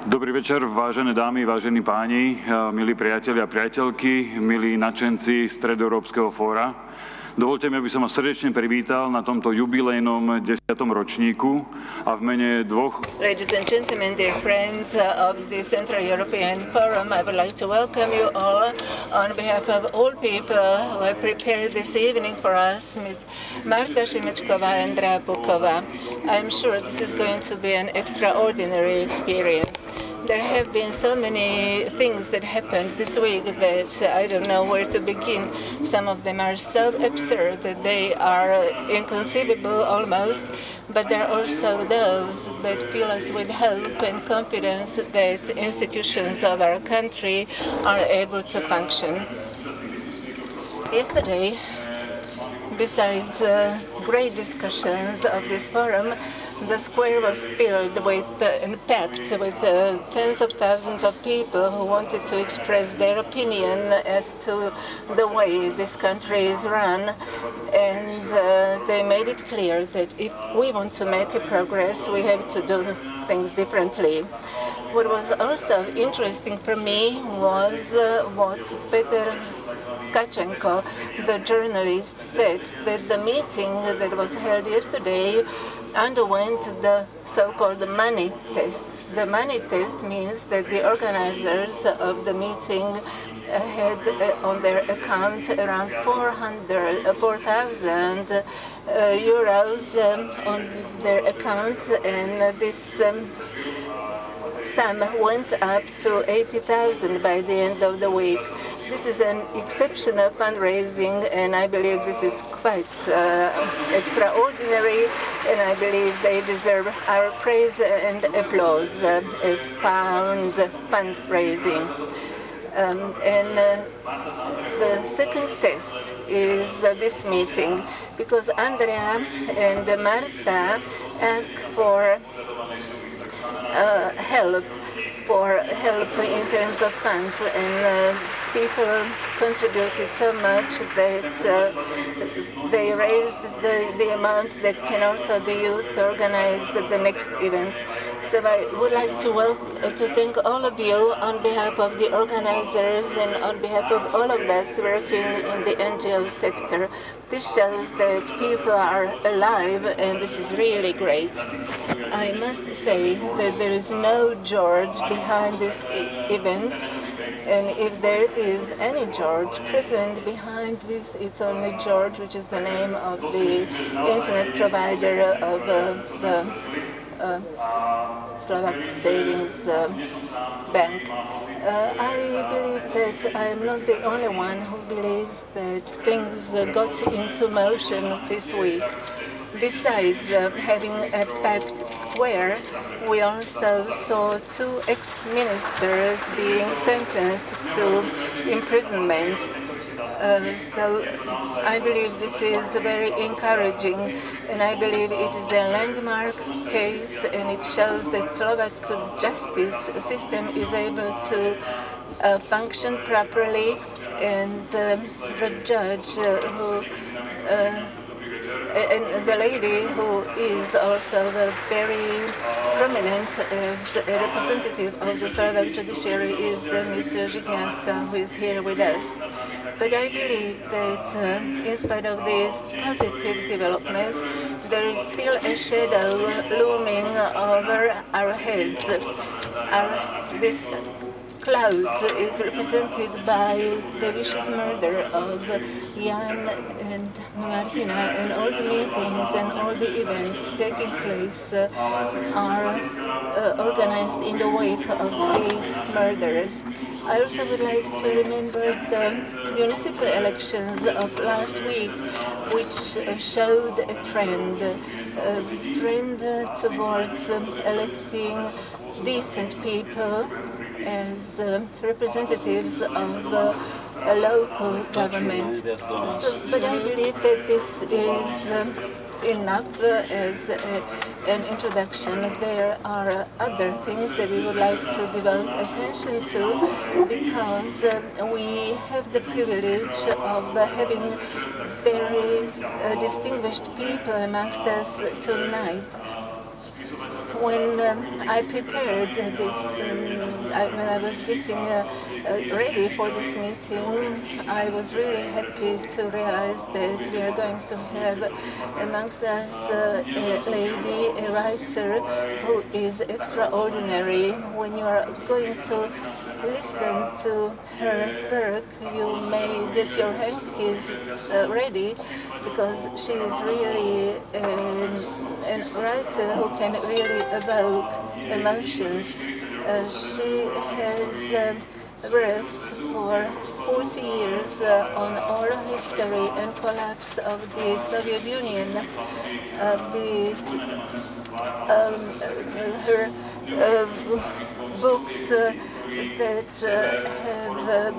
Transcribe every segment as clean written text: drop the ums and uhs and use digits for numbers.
Dobrý večer, vážené dámy, vážení páni, milí priatelia a priateľky, milí nadšenci Stredoeurópskeho fóra. Dovolte mi, aby som vás srdečne privítal na tomto jubilejnom 10. ročníku a v mene dvoch... Ladies and gentlemen, dear friends of the Central European Forum, I would like to welcome you all on behalf of all people who have prepared this evening for us, Ms. Marta Šimečková and Andrea Bukova. I'm sure this is going to be an extraordinary experience. There have been so many things that happened this week that I don't know where to begin. Some of them are so absurd that they are inconceivable almost, but there are also those that fill us with hope and confidence that institutions of our country are able to function. Yesterday, besides great discussions of this forum, the square was filled with and packed with tens of thousands of people who wanted to express their opinion as to the way this country is run. And they made it clear that if we want to make a progress, we have to do things differently. What was also interesting for me was what Peter Kachenko, the journalist, said, that the meeting that was held yesterday underwent the so-called money test. The money test means that the organizers of the meeting had on their account around 4,000 euros on their account, and this sum went up to 80,000 by the end of the week. This is an exceptional fundraising, and I believe this is quite extraordinary, and I believe they deserve our praise and applause as fundraising. The second test is this meeting, because Andrea and Marta asked for help in terms of funds, and people contributed so much that they raised the amount that can also be used to organize the next event. So I would like to thank all of you on behalf of the organizers and on behalf of all of us working in the NGO sector. This shows that people are alive, and this is really great. I must say that there is no George behind this event, and if there is any George present behind this, it's only George, which is the name of the internet provider of the Slovak Savings Bank. I believe that I am not the only one who believes that things got into motion this week. Besides having a packed square, we also saw two ex-ministers being sentenced to imprisonment. So I believe this is very encouraging, and I believe it is a landmark case, and it shows that Slovak justice system is able to function properly, and the judge and the lady who is also very prominent as a representative of the Slovak judiciary is Ms. Žitňanská, who is here with us. But I believe that in spite of these positive developments, there is still a shadow looming over our heads. This cloud is represented by the vicious murder of Jan and Martina, and all the meetings and all the events taking place are organized in the wake of these murders. I also would like to remember the municipal elections of last week, which showed a trend towards electing decent people as representatives of the local government. But I believe that this is enough as an introduction. There are other things that we would like to devote attention to, because we have the privilege of having very distinguished people amongst us tonight. When I prepared this, when I was getting ready for this meeting, I was really happy to realize that we are going to have amongst us a lady, a writer who is extraordinary. When you are going to listen to her work, you may get your hankies ready, because she is really a writer who can really evoke emotions. She has worked for 40 years on oral history and collapse of the Soviet Union. Her books that have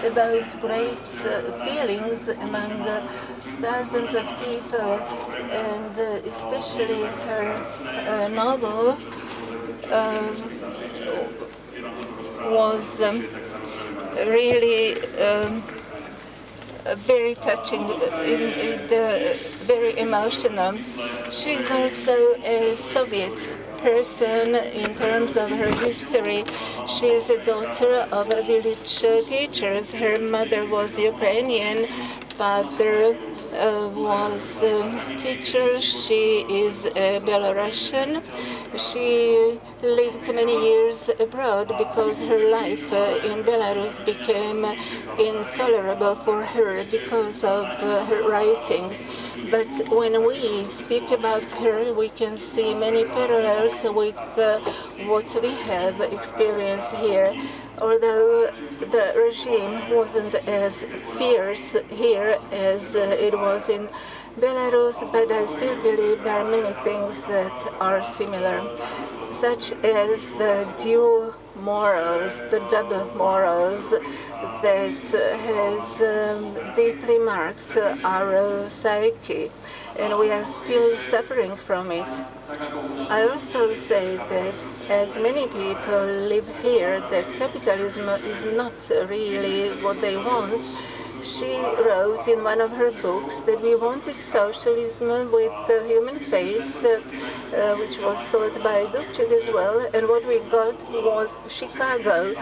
about great feelings among thousands of people, and especially her novel was really very touching, very emotional. She is also a Soviet person in terms of her history. She is a daughter of a village teachers. Her mother was Ukrainian, father was a teacher. She is a Belarusian. She lived many years abroad because her life in Belarus became intolerable for her because of her writings. But when we speak about her, we can see many parallels with what we have experienced here. Although the regime wasn't as fierce here as it was in Belarus, but I still believe there are many things that are similar, such as the dual morals, the double morals that has deeply marked our psyche, and we are still suffering from it. I also say that as many people live here, that capitalism is not really what they want. She wrote in one of her books that we wanted socialism with the human face, which was sought by Dubček as well, and what we got was Chicago.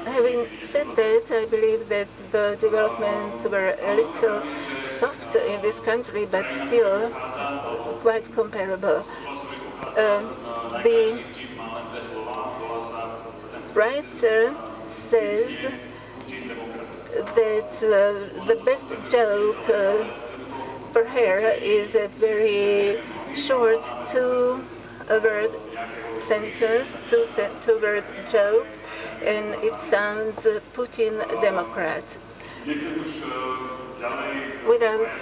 Having said that, I believe that the developments were a little soft in this country, but still quite comparable. The writer says that the best joke for her is a very short two-word sentence, two-word joke, and it sounds Putin Democrat. Without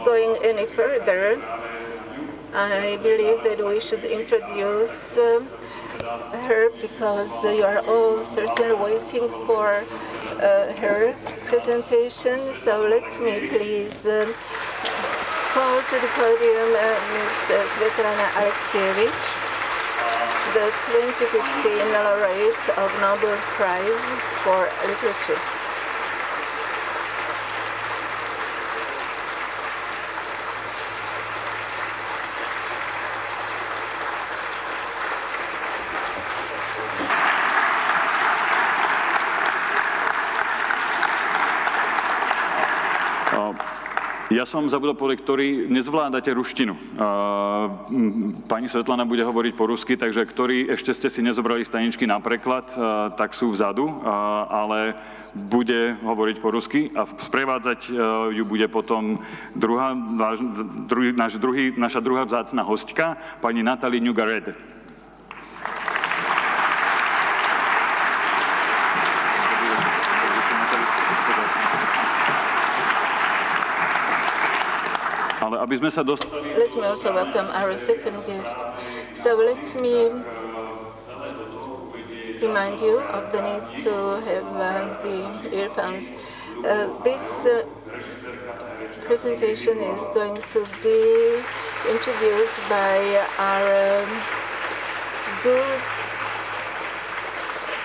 going any further, I believe that we should introduce her, because you are all certainly waiting for her presentation. So let me please call to the podium Ms. Svetlana Alexievich, the 2015 laureate of Nobel Prize for Literature. Ja som zabudol povedať, ktorí nezvládate ruštinu. Pani Svetlana bude hovoriť po rusky, takže ktorí ešte ste si nezobrali staničky na preklad, tak sú vzadu, ale bude hovoriť po rusky a sprevádzať ju bude potom naša druhá vzácna hostka, pani Natalie Nougayrède. Aby sme sa dostali... Let me also welcome our second guest. So let me remind you of the need to have the earphones. This presentation is going to be introduced by our good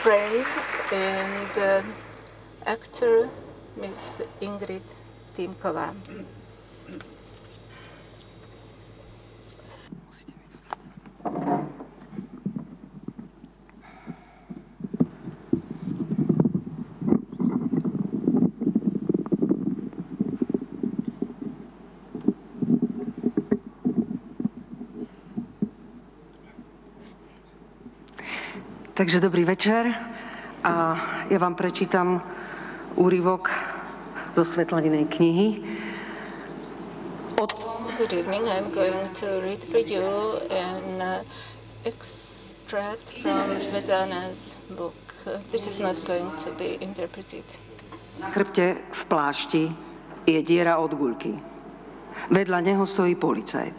friend and actor, Miss Ingrid Timková. Takže dobrý večer a ja vám prečítam úryvok zo Svetlaninej knihy. Good evening. I'm going to read for you an extract from Svetlana's book. This is not going to be interpreted. Na chrbte v plášti je diera od guľky. Vedľa neho stojí policajt.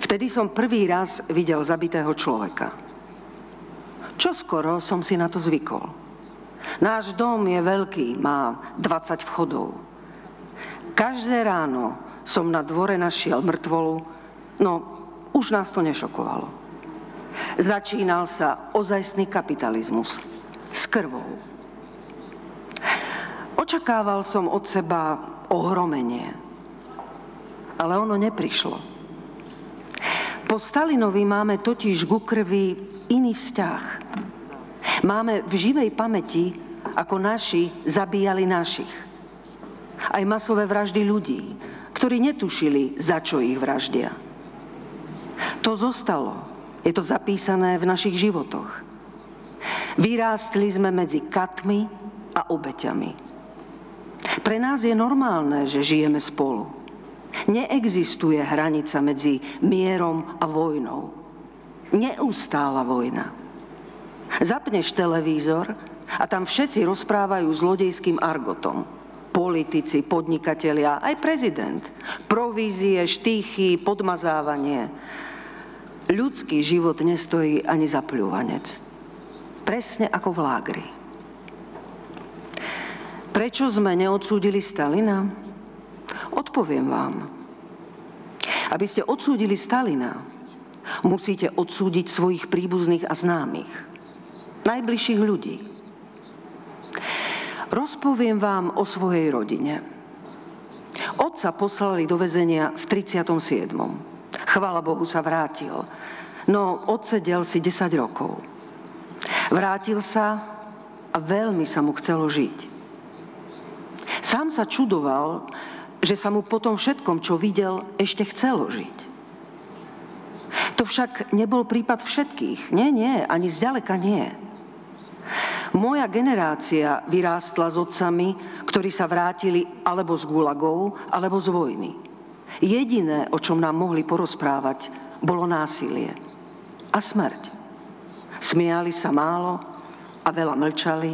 Vtedy som prvý raz videl zabitého človeka. Čoskoro som si na to zvykol. Náš dom je veľký, má 20 vchodov. Každé ráno som na dvore našiel mŕtvolu, no už nás to nešokovalo. Začínal sa ozajstný kapitalizmus s krvou. Očakával som od seba ohromenie, ale ono neprišlo. Po Stalinovi máme totiž ku krvi iný vzťah. Máme v živej pamäti, ako naši zabíjali našich. Aj masové vraždy ľudí, ktorí netušili, za čo ich vraždia. To zostalo. Je to zapísané v našich životoch. Vyrástli sme medzi katmi a obeťami. Pre nás je normálne, že žijeme spolu. Neexistuje hranica medzi mierom a vojnou. Neustála vojna. Zapneš televízor a tam všetci rozprávajú zlodejským argotom. Politici, podnikatelia, aj prezident. Provízie, štíchy, podmazávanie. Ľudský život nestojí ani za pľúvanec. Presne ako v lágri. Prečo sme neodsúdili Stalina? Odpoviem vám. Aby ste odsúdili Stalina, musíte odsúdiť svojich príbuzných a známych. Najbližších ľudí. Rozpoviem vám o svojej rodine. Otca poslali do väzenia v 37. Chvála Bohu sa vrátil, no odsedel si 10 rokov. Vrátil sa a veľmi sa mu chcelo žiť. Sám sa čudoval, že sa mu po tom všetkom, čo videl, ešte chcelo žiť. To však nebol prípad všetkých. Nie, ani zďaleka nie. Moja generácia vyrástla s otcami, ktorí sa vrátili alebo z gulagov, alebo z vojny. Jediné, o čom nám mohli porozprávať, bolo násilie a smrť. Smiali sa málo a veľa mlčali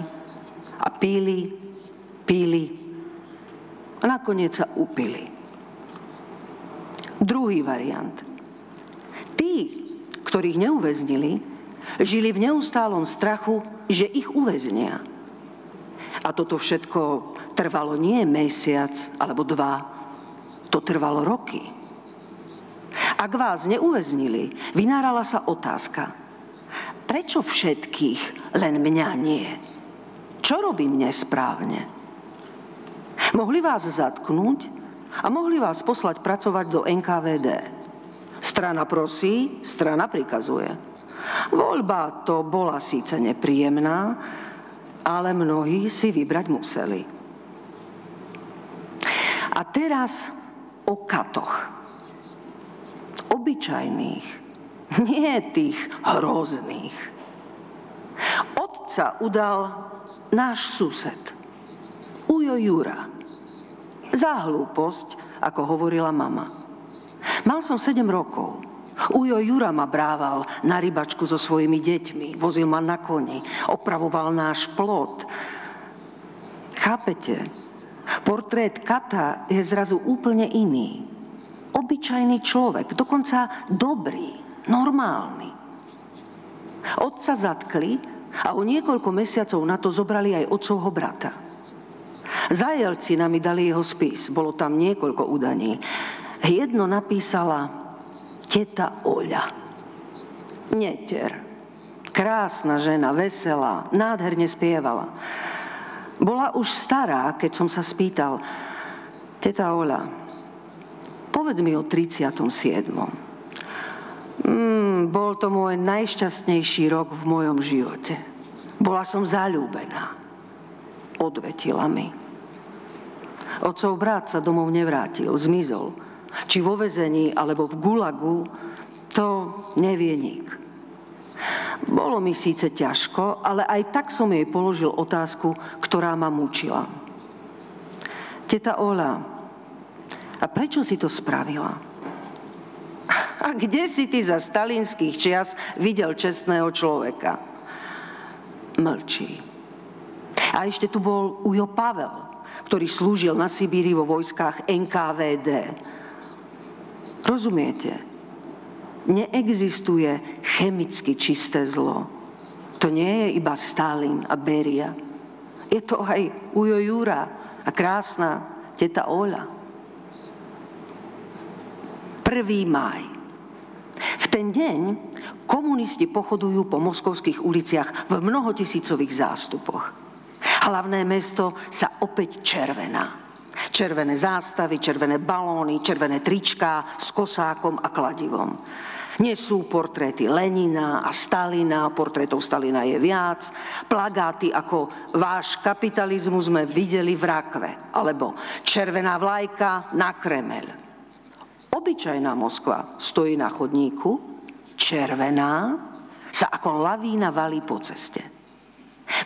a píli a nakoniec sa upili. Druhý variant. Tí, ktorých neuväznili, žili v neustálom strachu, že ich uväznia. A toto všetko trvalo nie mesiac alebo 2, to trvalo roky. Ak vás neuväznili, vynárala sa otázka, prečo všetkých, len mňa nie? Čo robím nesprávne? Mohli vás zatknúť a mohli vás poslať pracovať do NKVD. Strana prosí, strana prikazuje. Voľba to bola síce nepríjemná, ale mnohí si vybrať museli. A teraz o katoch. Obyčajných, nie tých hrozných. Otca udal náš sused, Ujo Jura. Za hlúposť, ako hovorila mama. Mal som 7 rokov. Ujo Jura ma brával na rybačku so svojimi deťmi, vozil ma na koni, opravoval náš plot. Chápete? Portrét kata je zrazu úplne iný. Obyčajný človek, dokonca dobrý, normálny. Otca zatkli a o niekoľko mesiacov na to zobrali aj otcovho brata. Zajelci nám dali jeho spis, bolo tam niekoľko údaní. Jedno napísala teta Oľa. Netier. Krásna žena, veselá, nádherne spievala. Bola už stará, keď som sa spýtal, teta Oľa, povedz mi o 37. Bol to môj najšťastnejší rok v mojom živote. Bola som zaľúbená. Odvetila mi. Otcov brat sa domov nevrátil, zmizol. Či vo väzení, alebo v gulagu, to nevie nik. Bolo mi síce ťažko, ale aj tak som jej položil otázku, ktorá ma mučila. Teta Oľa, a prečo si to spravila? A kde si ty za stalinských čias videl čestného človeka? Mlčí. A ešte tu bol ujo Pavel, ktorý slúžil na Sibíri vo vojskách NKVD. Rozumiete? Neexistuje chemicky čisté zlo. To nie je iba Stalin a Beria. Je to aj ujo Jura a krásna teta Oľa. 1. máj. V ten deň komunisti pochodujú po moskovských uliciach v mnohotisícových zástupoch. Hlavné mesto sa opäť červená. Červené zástavy, červené balóny, červené tričká s kosákom a kladivom. Nesú portréty Lenina a Stalina, portrétov Stalina je viac, plagáty ako váš kapitalizmus sme videli v rakve, alebo červená vlajka na Kremeľ. Obyčajná Moskva stojí na chodníku, červená sa ako lavína valí po ceste.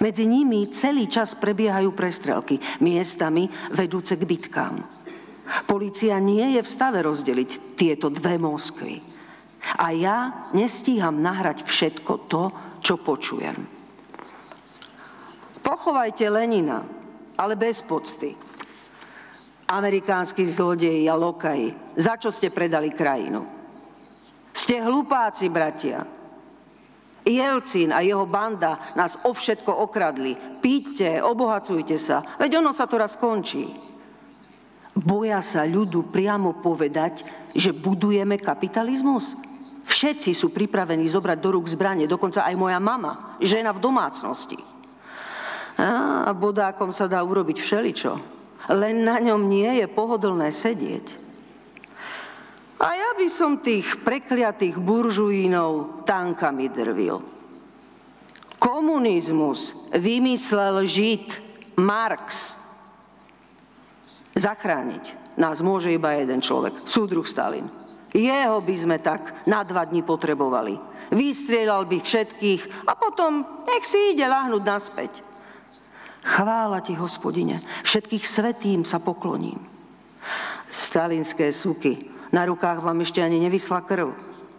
Medzi nimi celý čas prebiehajú prestrelky, miestami vedúce k bitkám. Polícia nie je v stave rozdeliť tieto dve Moskvy. A ja nestíham nahrať všetko to, čo počujem. Pochovajte Lenina, ale bez pocty. Amerikánsky zlodeji a lokaji, za čo ste predali krajinu? Ste hlupáci, bratia. Jelcin a jeho banda nás o všetko okradli. Píďte, obohacujte sa, veď ono sa to raz skončí. Boja sa ľudu priamo povedať, že budujeme kapitalizmus? Všetci sú pripravení zobrať do rúk zbrane, dokonca aj moja mama, žena v domácnosti. A bodákom sa dá urobiť všeličo. Len na ňom nie je pohodlné sedieť. A ja by som tých prekliatých buržuínov tankami drvil. Komunizmus vymyslel Žid Marx. Zachrániť nás môže iba jeden človek, súdruh Stalin. Jeho by sme tak na 2 dni potrebovali. Vystrieľal by všetkých a potom nech si ide ľahnúť naspäť. Chvála ti, Hospodine, všetkých svätým sa pokloním. Stalinské suky, na rukách vám ešte ani nevysla krv.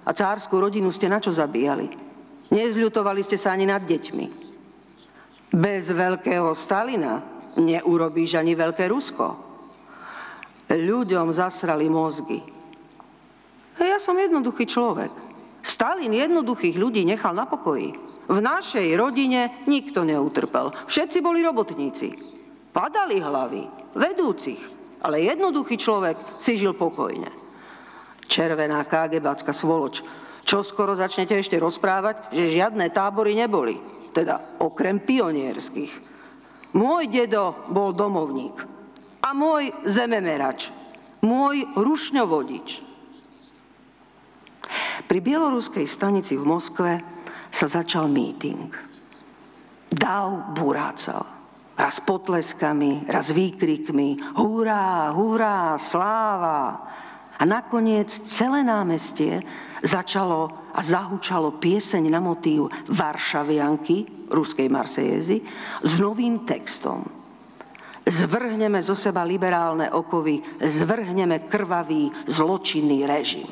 A cárskú rodinu ste na čo zabíjali? Nezľutovali ste sa ani nad deťmi. Bez veľkého Stalina neurobíš ani veľké Rusko. Ľuďom zasrali mozgy. Ja som jednoduchý človek. Stalin jednoduchých ľudí nechal na pokoji. V našej rodine nikto neutrpel. Všetci boli robotníci. Padali hlavy, vedúcich, ale jednoduchý človek si žil pokojne. Červená KGBácka svoloč. Čo skoro začnete ešte rozprávať, že žiadne tábory neboli. Teda okrem pionierských. Môj dedo bol domovník. A môj zememerač. Môj rušňovodič. Pri bieloruskej stanici v Moskve sa začal míting. Dáv burácal. Raz potleskami, raz výkrikmi. Hurá, hurá, sláva. A nakoniec celé námestie začalo a zahučalo pieseň na motív Varšavianky, ruskej Marsejezy, s novým textom. Zvrhneme zo seba liberálne okovy, zvrhneme krvavý, zločinný režim.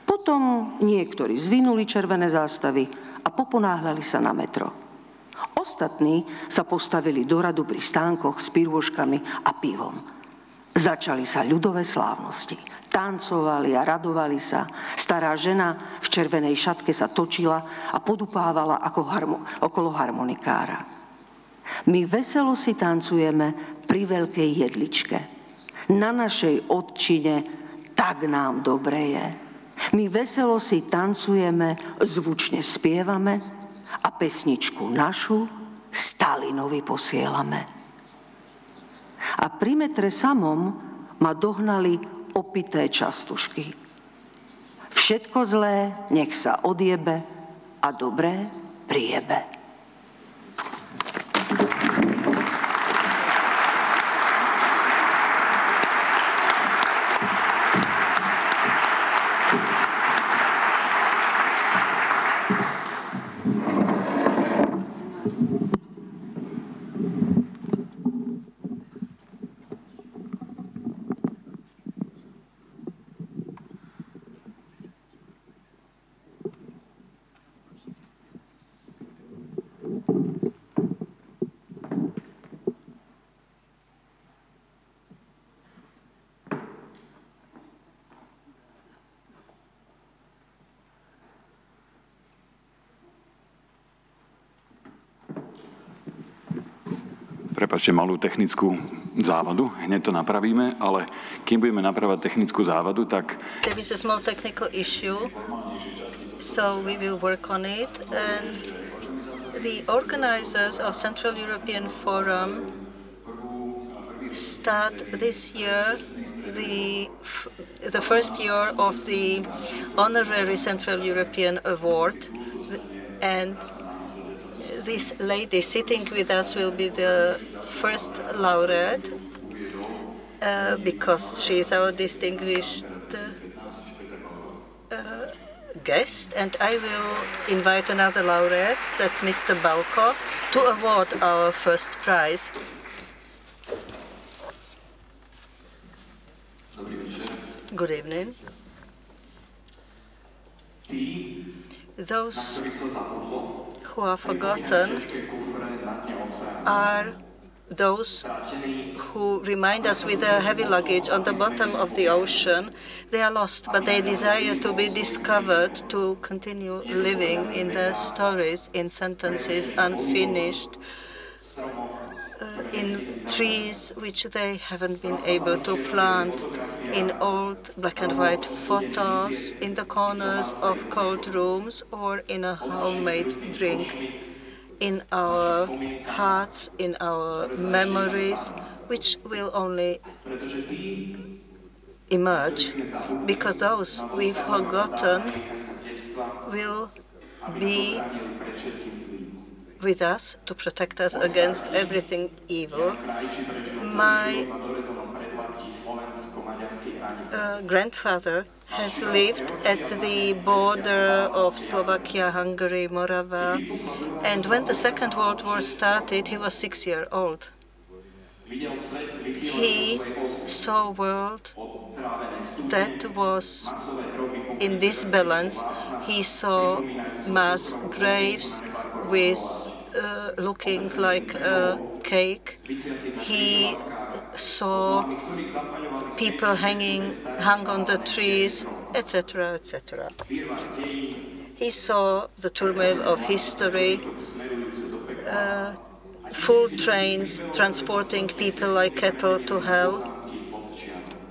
Potom niektorí zvinuli červené zástavy a poponáhľali sa na metro. Ostatní sa postavili do radu pri stánkoch s pirôžkami a pivom. Začali sa ľudové slávnosti. Tancovali a radovali sa. Stará žena v červenej šatke sa točila a podupávala okolo harmonikára. My veselo si tancujeme pri veľkej jedličke. Na našej otčine tak nám dobre je. My veselo si tancujeme, zvučne spievame a pesničku našu Stalinovi posielame. A pri metre samom ma dohnali opité častušky. Všetko zlé nech sa odjebe a dobré prijebe. prepáčte, malú technickú závadu. Hneď to napravíme, ale kým budeme napravať technickú závadu, tak... There is a small technical issue, so we will work on it. And the organizers of Central European Forum start this year the first year of the Honorary Central European Award, and this lady sitting with us will be the first laureate because she is our distinguished guest, and I will invite another laureate, that's Mr. Balko, to award our first prize. Good evening. Those who are forgotten are those who remind us with their heavy luggage on the bottom of the ocean. They are lost, but they desire to be discovered, to continue living in their stories, in sentences unfinished, in trees which they haven't been able to plant, in old black and white photos, in the corners of cold rooms, or in a homemade drink, in our hearts, in our memories, which will only emerge because those we've forgotten will be with us to protect us against everything evil. My grandfather has lived at the border of Slovakia, Hungary, Morava, and when the Second World War started, he was 6 years old. He saw a world that was in disbalance. He saw mass graves with looking like a cake. He saw people hung on the trees, etc., etc. He saw the turmoil of history, full trains transporting people like cattle to hell,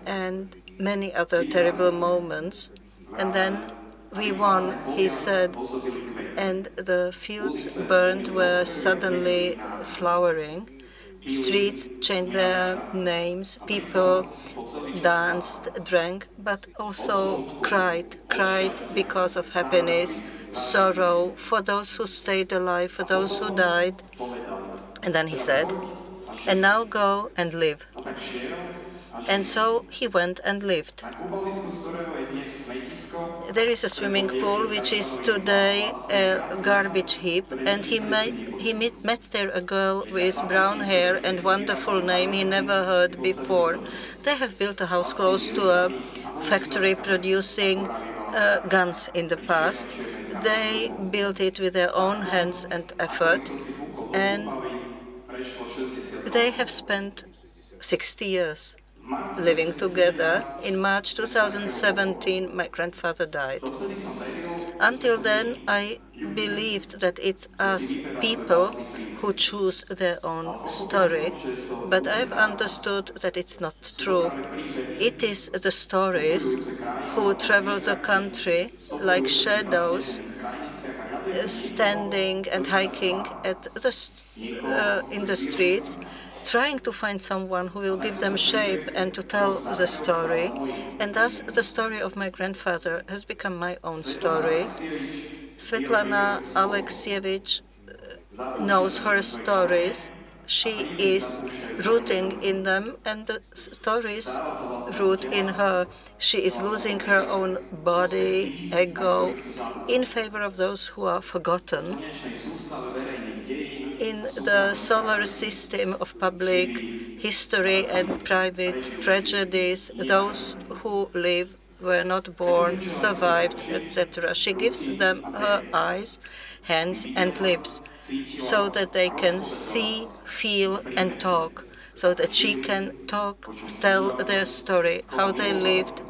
and many other terrible moments. And then we won, he said, and the fields burned were suddenly flowering. Streets changed their names, people danced, drank, but also cried because of happiness, sorrow, for those who stayed alive, for those who died. And then he said, and now go and live. And so he went and lived. There is a swimming pool, which is today a garbage heap, and he met there a girl with brown hair and wonderful name he never heard before. They have built a house close to a factory producing guns in the past. They built it with their own hands and effort, and they have spent 60 years living together. In March 2017, my grandfather died. Until then, I believed that it's us people who choose their own story, but I've understood that it's not true. It is the stories who travel the country like shadows, standing and hiking at in the streets, trying to find someone who will give them shape and to tell the story. And thus, the story of my grandfather has become my own story. Svetlana Alexievich knows her stories. She is rooting in them, and the stories root in her. She is losing her own body, ego, in favor of those who are forgotten. In the solar system of public history and private tragedies, those who live, were not born, survived, etc. She gives them her eyes, hands, and lips, so that they can see, feel, and talk, so that she can talk, tell their story, how they lived,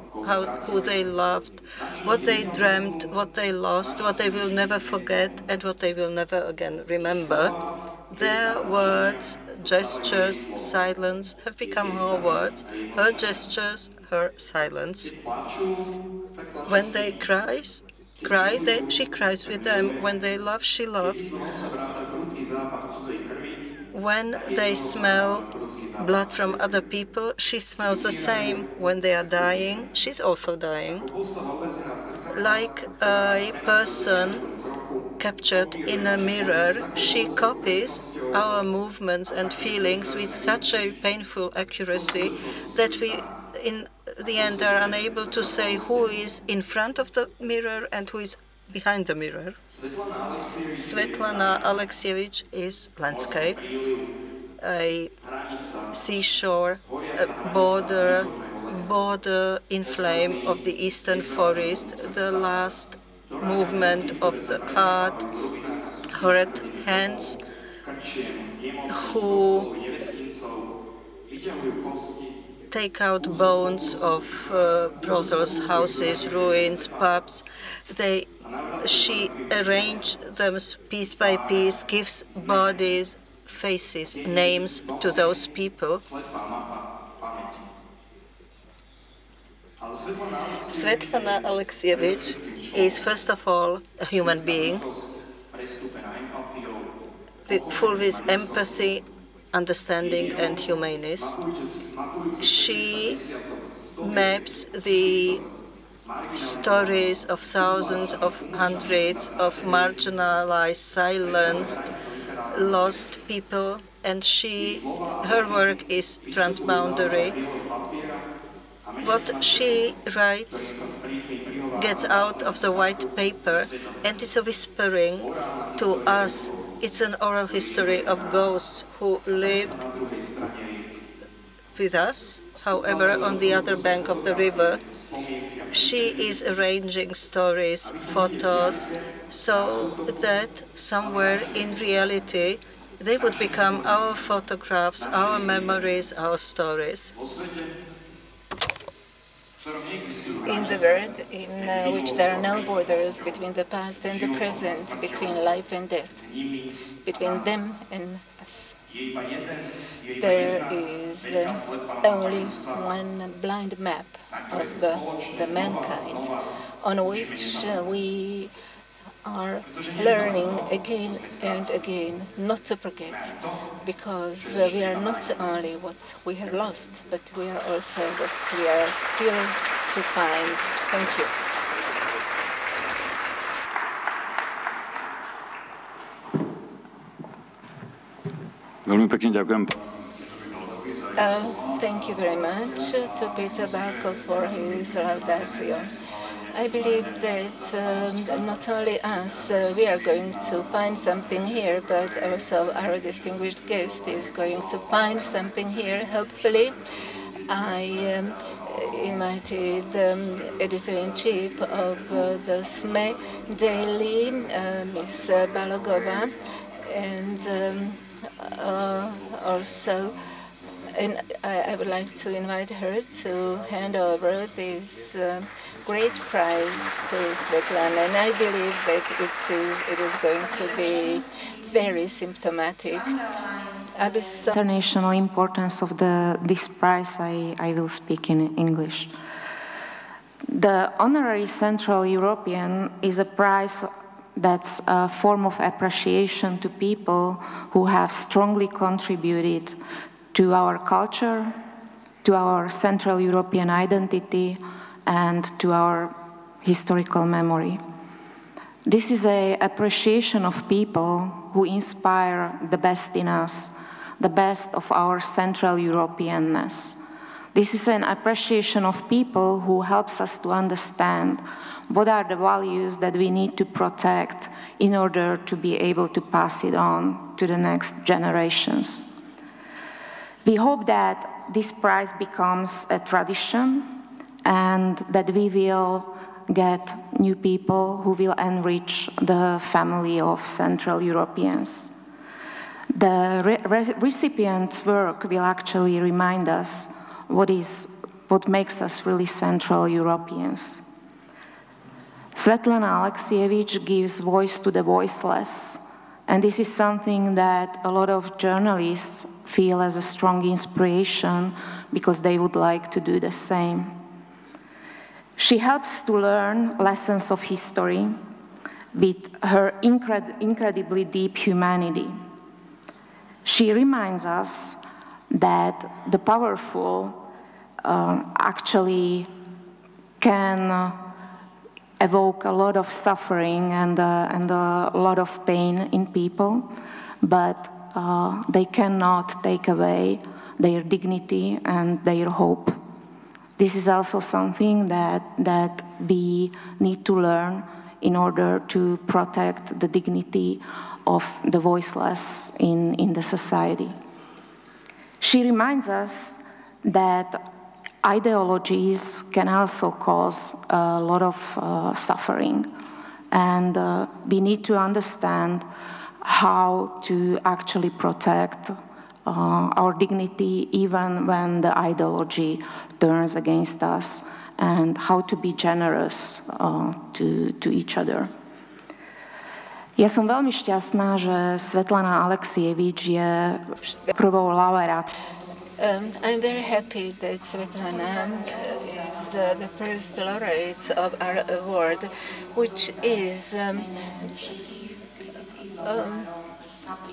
who they loved, what they dreamt, what they lost, what they will never forget, and what they will never again remember. Their words gestures, silence have become her words, her gestures, her silence. When they cry, she cries with them. When they love, she loves. When they smell blood from other people, she smells the same. When they are dying, she's also dying. Like a person captured in a mirror, she copies our movements and feelings with such a painful accuracy that we, in the end, are unable to say who is in front of the mirror and who is behind the mirror. Svetlana Alexievich is landscape, a seashore, a border in flame of the eastern forest, the last movement of the heart, hurt hands who take out bones of Brussels houses, ruins, pubs. She arranged them piece by piece, gives bodies, faces, names to those people. Svetlana Alexievich is, first of all, a human being, full with empathy, understanding, and humanism. She maps the stories of thousands, of hundreds of marginalized, silenced, lost people, and her work is transboundary. What she writes gets out of the white paper and is a whispering to us. It's an oral history of ghosts who lived with us. However, on the other bank of the river, she is arranging stories, photos, so that somewhere in reality they would become our photographs, our memories, our stories. In the world in which there are no borders between the past and the present, between life and death, between them and us, there is only one blind map of the mankind on which we are learning again and again not to forget, because we are not only what we have lost, but we are also what we are still to find. Thank you. Veľmi pekne ďakujem. Thank you very much to Peter Balko for his Laudatio. I believe that not only us, we are going to find something here, but also our distinguished guest is going to find something here, hopefully. I invited the editor-in-chief of the SME Daily, Ms. Balogova, and also I would like to invite her to hand over this great prize to Svetlana, and I believe that it is going to be very symptomatic. International importance of this prize, I will speak in English. The Honorary Central European is a prize that's a form of appreciation to people who have strongly contributed to our culture, to our Central European identity, and to our historical memory. This is an appreciation of people who inspire the best in us, the best of our Central Europeanness. This is an appreciation of people who helps us to understand what are the values that we need to protect in order to be able to pass it on to the next generations. We hope that this prize becomes a tradition and that we will get new people who will enrich the family of Central Europeans. The recipient's work will actually remind us what makes us really Central Europeans. Svetlana Alexievich gives voice to the voiceless, and this is something that a lot of journalists feel as a strong inspiration because they would like to do the same. She helps to learn lessons of history with her incredibly deep humanity. She reminds us that the powerful actually can evoke a lot of suffering and a lot of pain in people, but they cannot take away their dignity and their hope. This is also something that we need to learn in order to protect the dignity of the voiceless in the society. She reminds us that ideologies can also cause a lot of suffering, and we need to understand how to actually protect our dignity even when the ideology turns against us, and how to be generous to each other. Ja som veľmi šťastná, že Svetlana Alexievich je prvou laureát. I'm very happy that Svetlana is the first laureate of our award, which is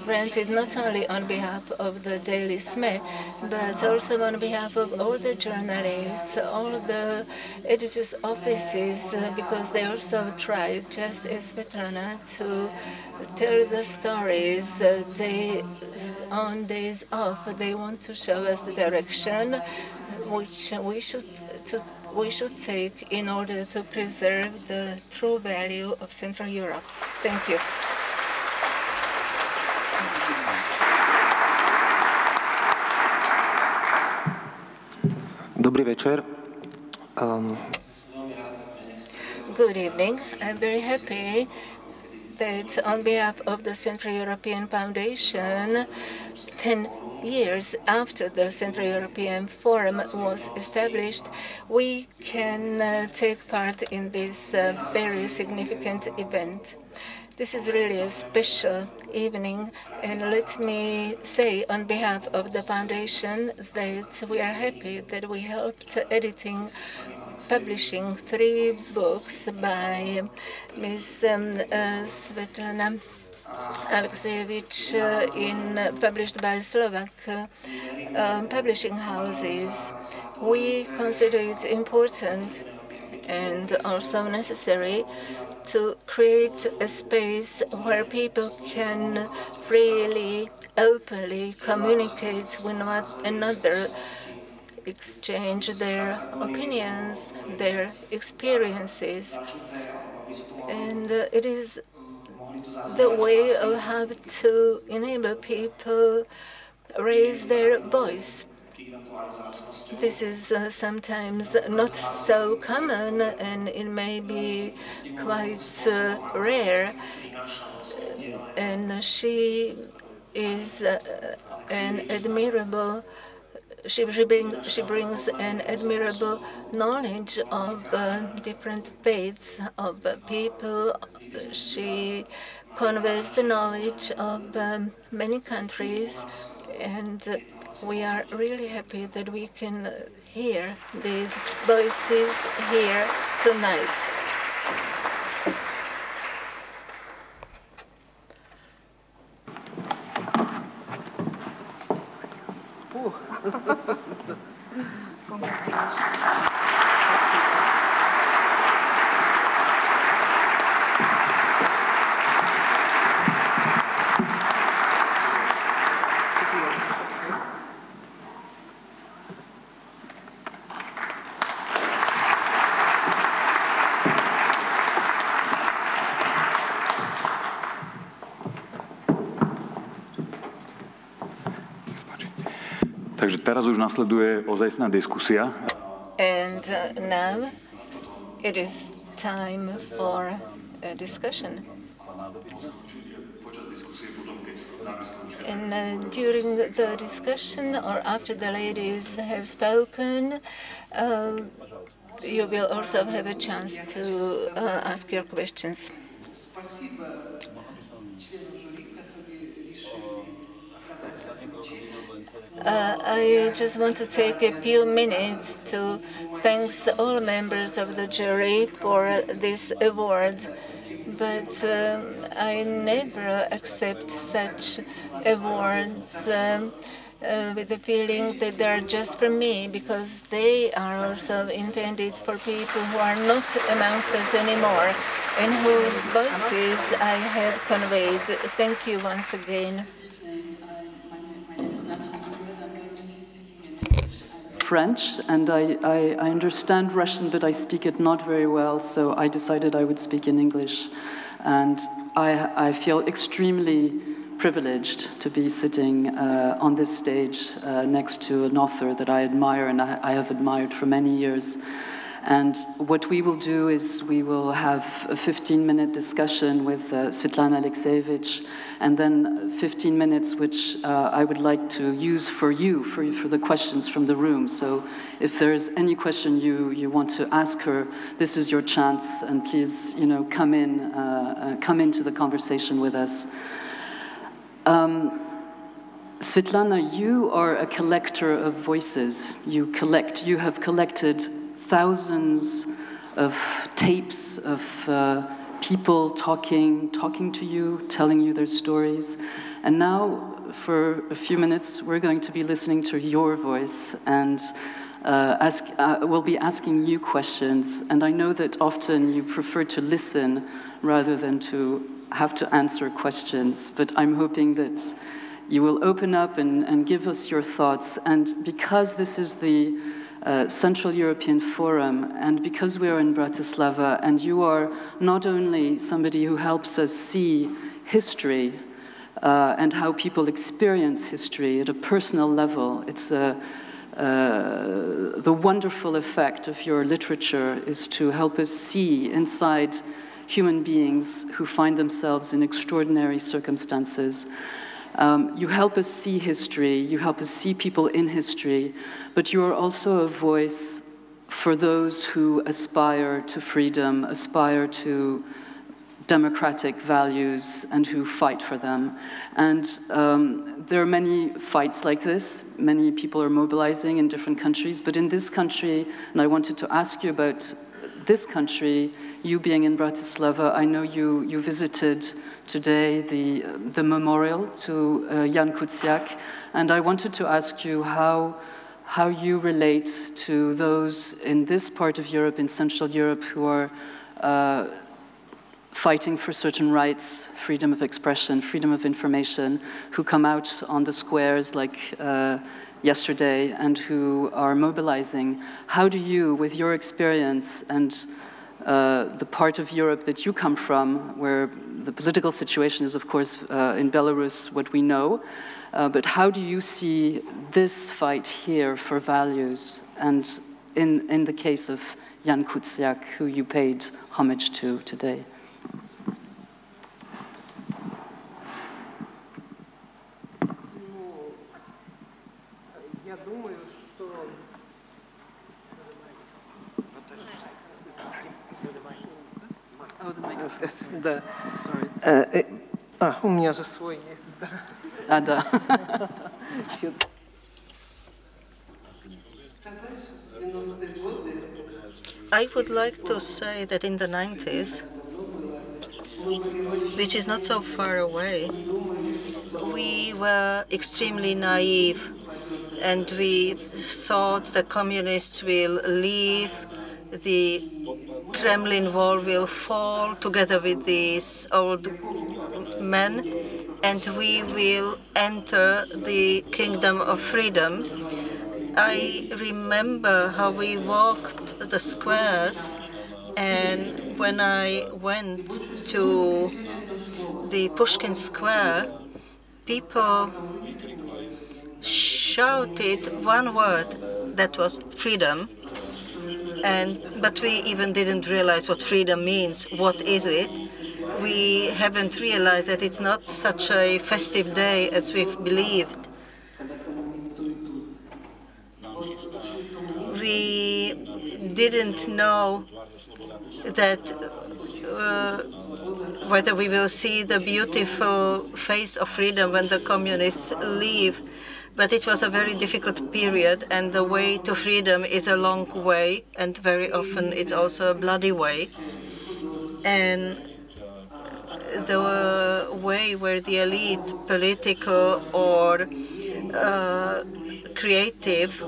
granted not only on behalf of the Daily SME, but also on behalf of all the journalists, all the editors' offices, because they also tried, just as Svetlana, to tell the stories. On days off, they want to show us the direction which we should take in order to preserve the true value of Central Europe. Thank you. Dobrý večer. Good evening. I'm very happy that on behalf of the Central European Foundation, 10 years after the Central European Forum was established, we can take part in this very significant event. This is really a special evening, and let me say on behalf of the Foundation that we are happy that we helped publishing 3 books by Ms. Svetlana Alexievich published by Slovak publishing houses. We consider it important and also necessary to create a space where people can freely, openly communicate with one another, exchange their opinions, their experiences. And it is the way of how to enable people raise their voice. This is sometimes not so common, and it may be quite rare. And she is an admirable. She brings an admirable knowledge of different faiths of people. She conveys the knowledge of many countries, and we are really happy that we can hear these voices here tonight. Takže teraz už nasleduje ozajstná diskusia. And now it is time for a discussion. And during the discussion, or after the ladies have spoken, you will also have a chance to ask your questions. I just want to take a few minutes to thank all members of the jury for this award. But I never accept such awards with the feeling that they are just for me, because they are also intended for people who are not amongst us anymore and whose voices I have conveyed. Thank you once again. French, and I understand Russian, but I speak it not very well, so I decided I would speak in English. And I feel extremely privileged to be sitting on this stage next to an author that I admire and I have admired for many years. And what we will do is we will have a 15-minute discussion with Svetlana Alexievich, and then 15 minutes which I would like to use for you, for the questions from the room. So if there's any question you want to ask her, this is your chance, and please, come into the conversation with us. Svetlana, you are a collector of voices. You have collected thousands of tapes of people talking to you, telling you their stories. And now, for a few minutes, we're going to be listening to your voice, and we'll be asking you questions. And I know that often you prefer to listen rather than to have to answer questions, but I'm hoping that you will open up and give us your thoughts. And because this is the Central European Forum, and because we are in Bratislava, and you are not only somebody who helps us see history and how people experience history at a personal level, it's the wonderful effect of your literature is to help us see inside human beings who find themselves in extraordinary circumstances. You help us see history, you help us see people in history, but you are also a voice for those who aspire to freedom, aspire to democratic values, and who fight for them. And there are many fights like this. Many people are mobilizing in different countries, but in this country, and I wanted to ask you about this country, you being in Bratislava, I know you visited today the memorial to Jan Kuciak, and I wanted to ask you how you relate to those in this part of Europe, in Central Europe, who are fighting for certain rights, freedom of expression, freedom of information, who come out on the squares like yesterday and who are mobilizing. How do you, with your experience and the part of Europe that you come from, where the political situation is, of course, in Belarus, what we know, but how do you see this fight here for values, and in the case of Jan Kuciak, who you paid homage to today? Да. У меня же свой есть. Да. I would like to say that in the 90s, which is not so far away, we were extremely naive, and we thought the communists will leave, the Kremlin wall will fall together with these old men, and we will enter the kingdom of freedom. I remember how we walked the squares, and when I went to the Pushkin Square, people shouted one word, that was freedom. But we even didn't realize what freedom means. What is it? We haven't realized that it's not such a festive day as we've believed. We didn't know that whether we will see the beautiful face of freedom when the communists leave. But it was a very difficult period, and the way to freedom is a long way, and very often it's also a bloody way. And the way where the elite, political or creative,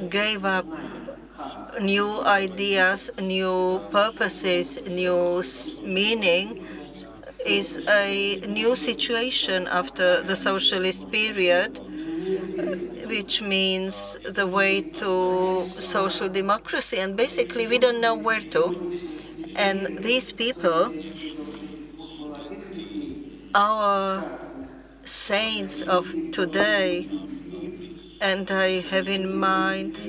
gave up new ideas, new purposes, new meaning, is a new situation after the socialist period, which means the way to social democracy. And basically, we don't know where to. And these people, our saints of today, and I have in mind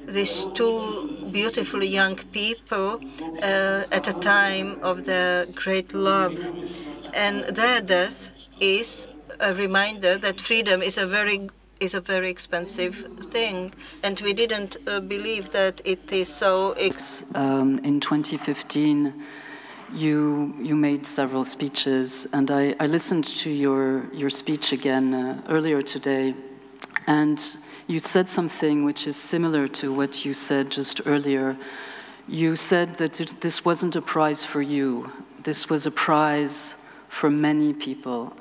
these two beautiful young people at a time of their great love. And their death is a reminder that freedom is a very expensive thing, and we didn't believe that it is so. In 2015, you made several speeches, and I listened to your speech again earlier today, and you said something which is similar to what you said just earlier. You said that this wasn't a prize for you. This was a prize for many people.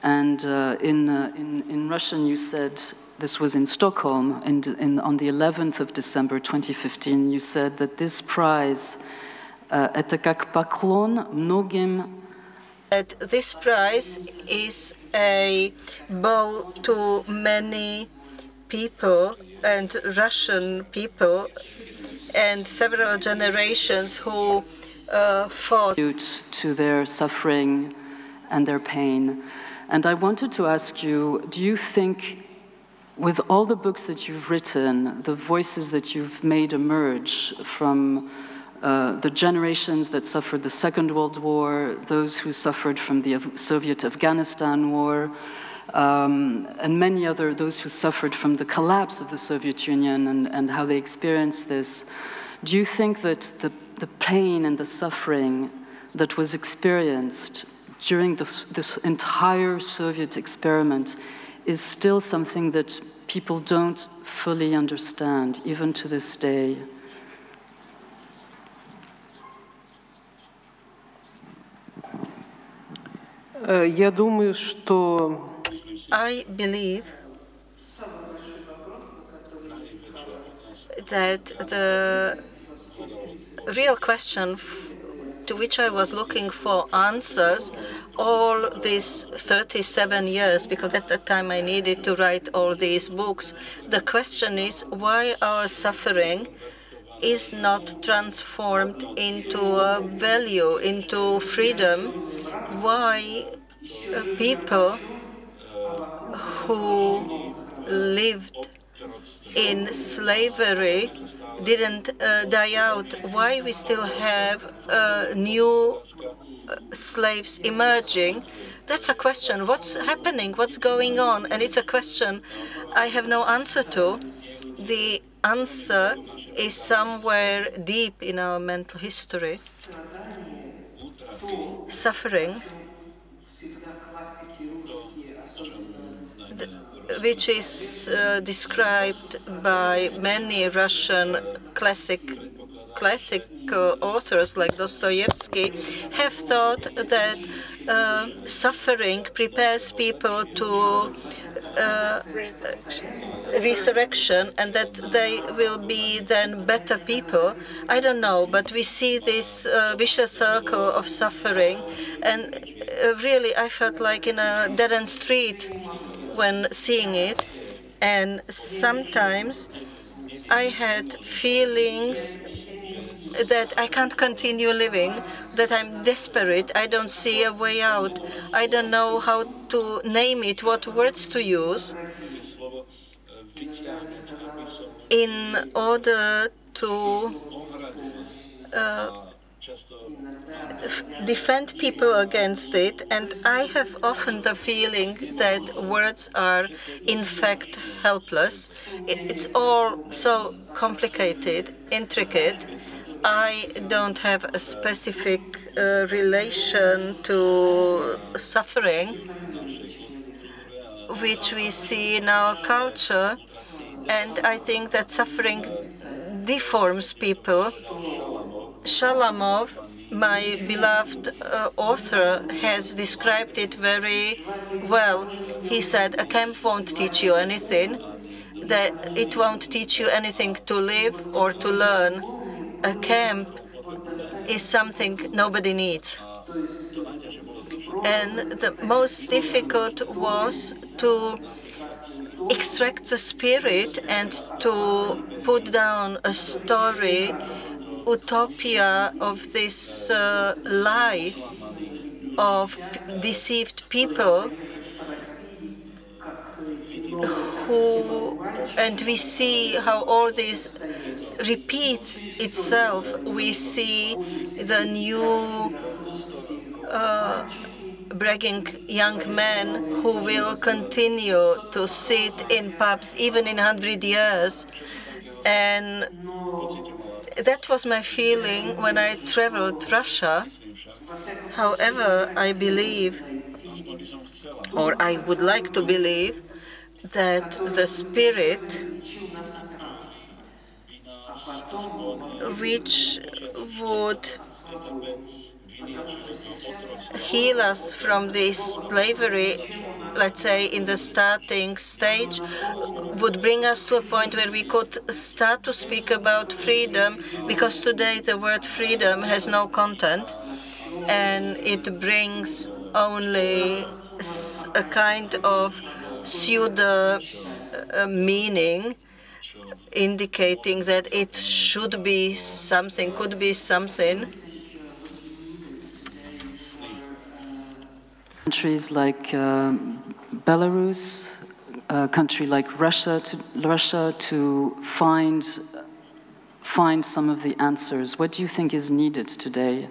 And in Russian, you said, this was in Stockholm, and on the 11th of December 2015, you said that this prize, это как поклон многим. That this prize is a bow to many people, and Russian people, and several generations who fought to their suffering and their pain. And I wanted to ask you, do you think, with all the books that you've written, the voices that you've made emerge from the generations that suffered the Second World War, those who suffered from the Soviet Afghanistan war, and many other, those who suffered from the collapse of the Soviet Union and how they experienced this, do you think that the pain and the suffering that was experienced during this entire Soviet experiment is still something that people don't fully understand, even to this day? Я думаю, что I believe that the real question to which I was looking for answers all these 37 years, because at that time I needed to write all these books, the question is why our suffering is not transformed into a value, into freedom, why people who lived in slavery didn't die out, why we still have new slaves emerging. That's a question. What's happening? What's going on? And it's a question I have no answer to. The answer is somewhere deep in our mental history. Suffering, which is described by many Russian classical authors like Dostoevsky, have thought that suffering prepares people to resurrection, and that they will be then better people. I don't know, but we see this vicious circle of suffering, and really I felt like in a dead-end street when seeing it, and sometimes I had feelings that I can't continue living, that I'm desperate, I don't see a way out, I don't know how to name it, what words to use in order to defend people against it. And I have often the feeling that words are in fact helpless. It's all so complicated, intricate. I don't have a specific relation to suffering. which we see in our culture, and I think that suffering deforms people. Shalamov, my beloved author, has described it very well. He said, a camp won't teach you anything, that it won't teach you anything to live or to learn. A camp is something nobody needs. And the most difficult was to extract the spirit and to put down a story, utopia of this lie of deceived people and we see how all this repeats itself. We see the new bragging young men who will continue to sit in pubs even in 100 years. And that was my feeling when I traveled Russia. However, I believe, or I would like to believe, that the spirit which would heal us from this slavery, let's say in the starting stage, would bring us to a point where we could start to speak about freedom, because today the word freedom has no content and it brings only a kind of pseudo meaning, indicating that it should be something, could be something. Countries like Belarus, a country like Russia to find some of the answers. What do you think is needed today?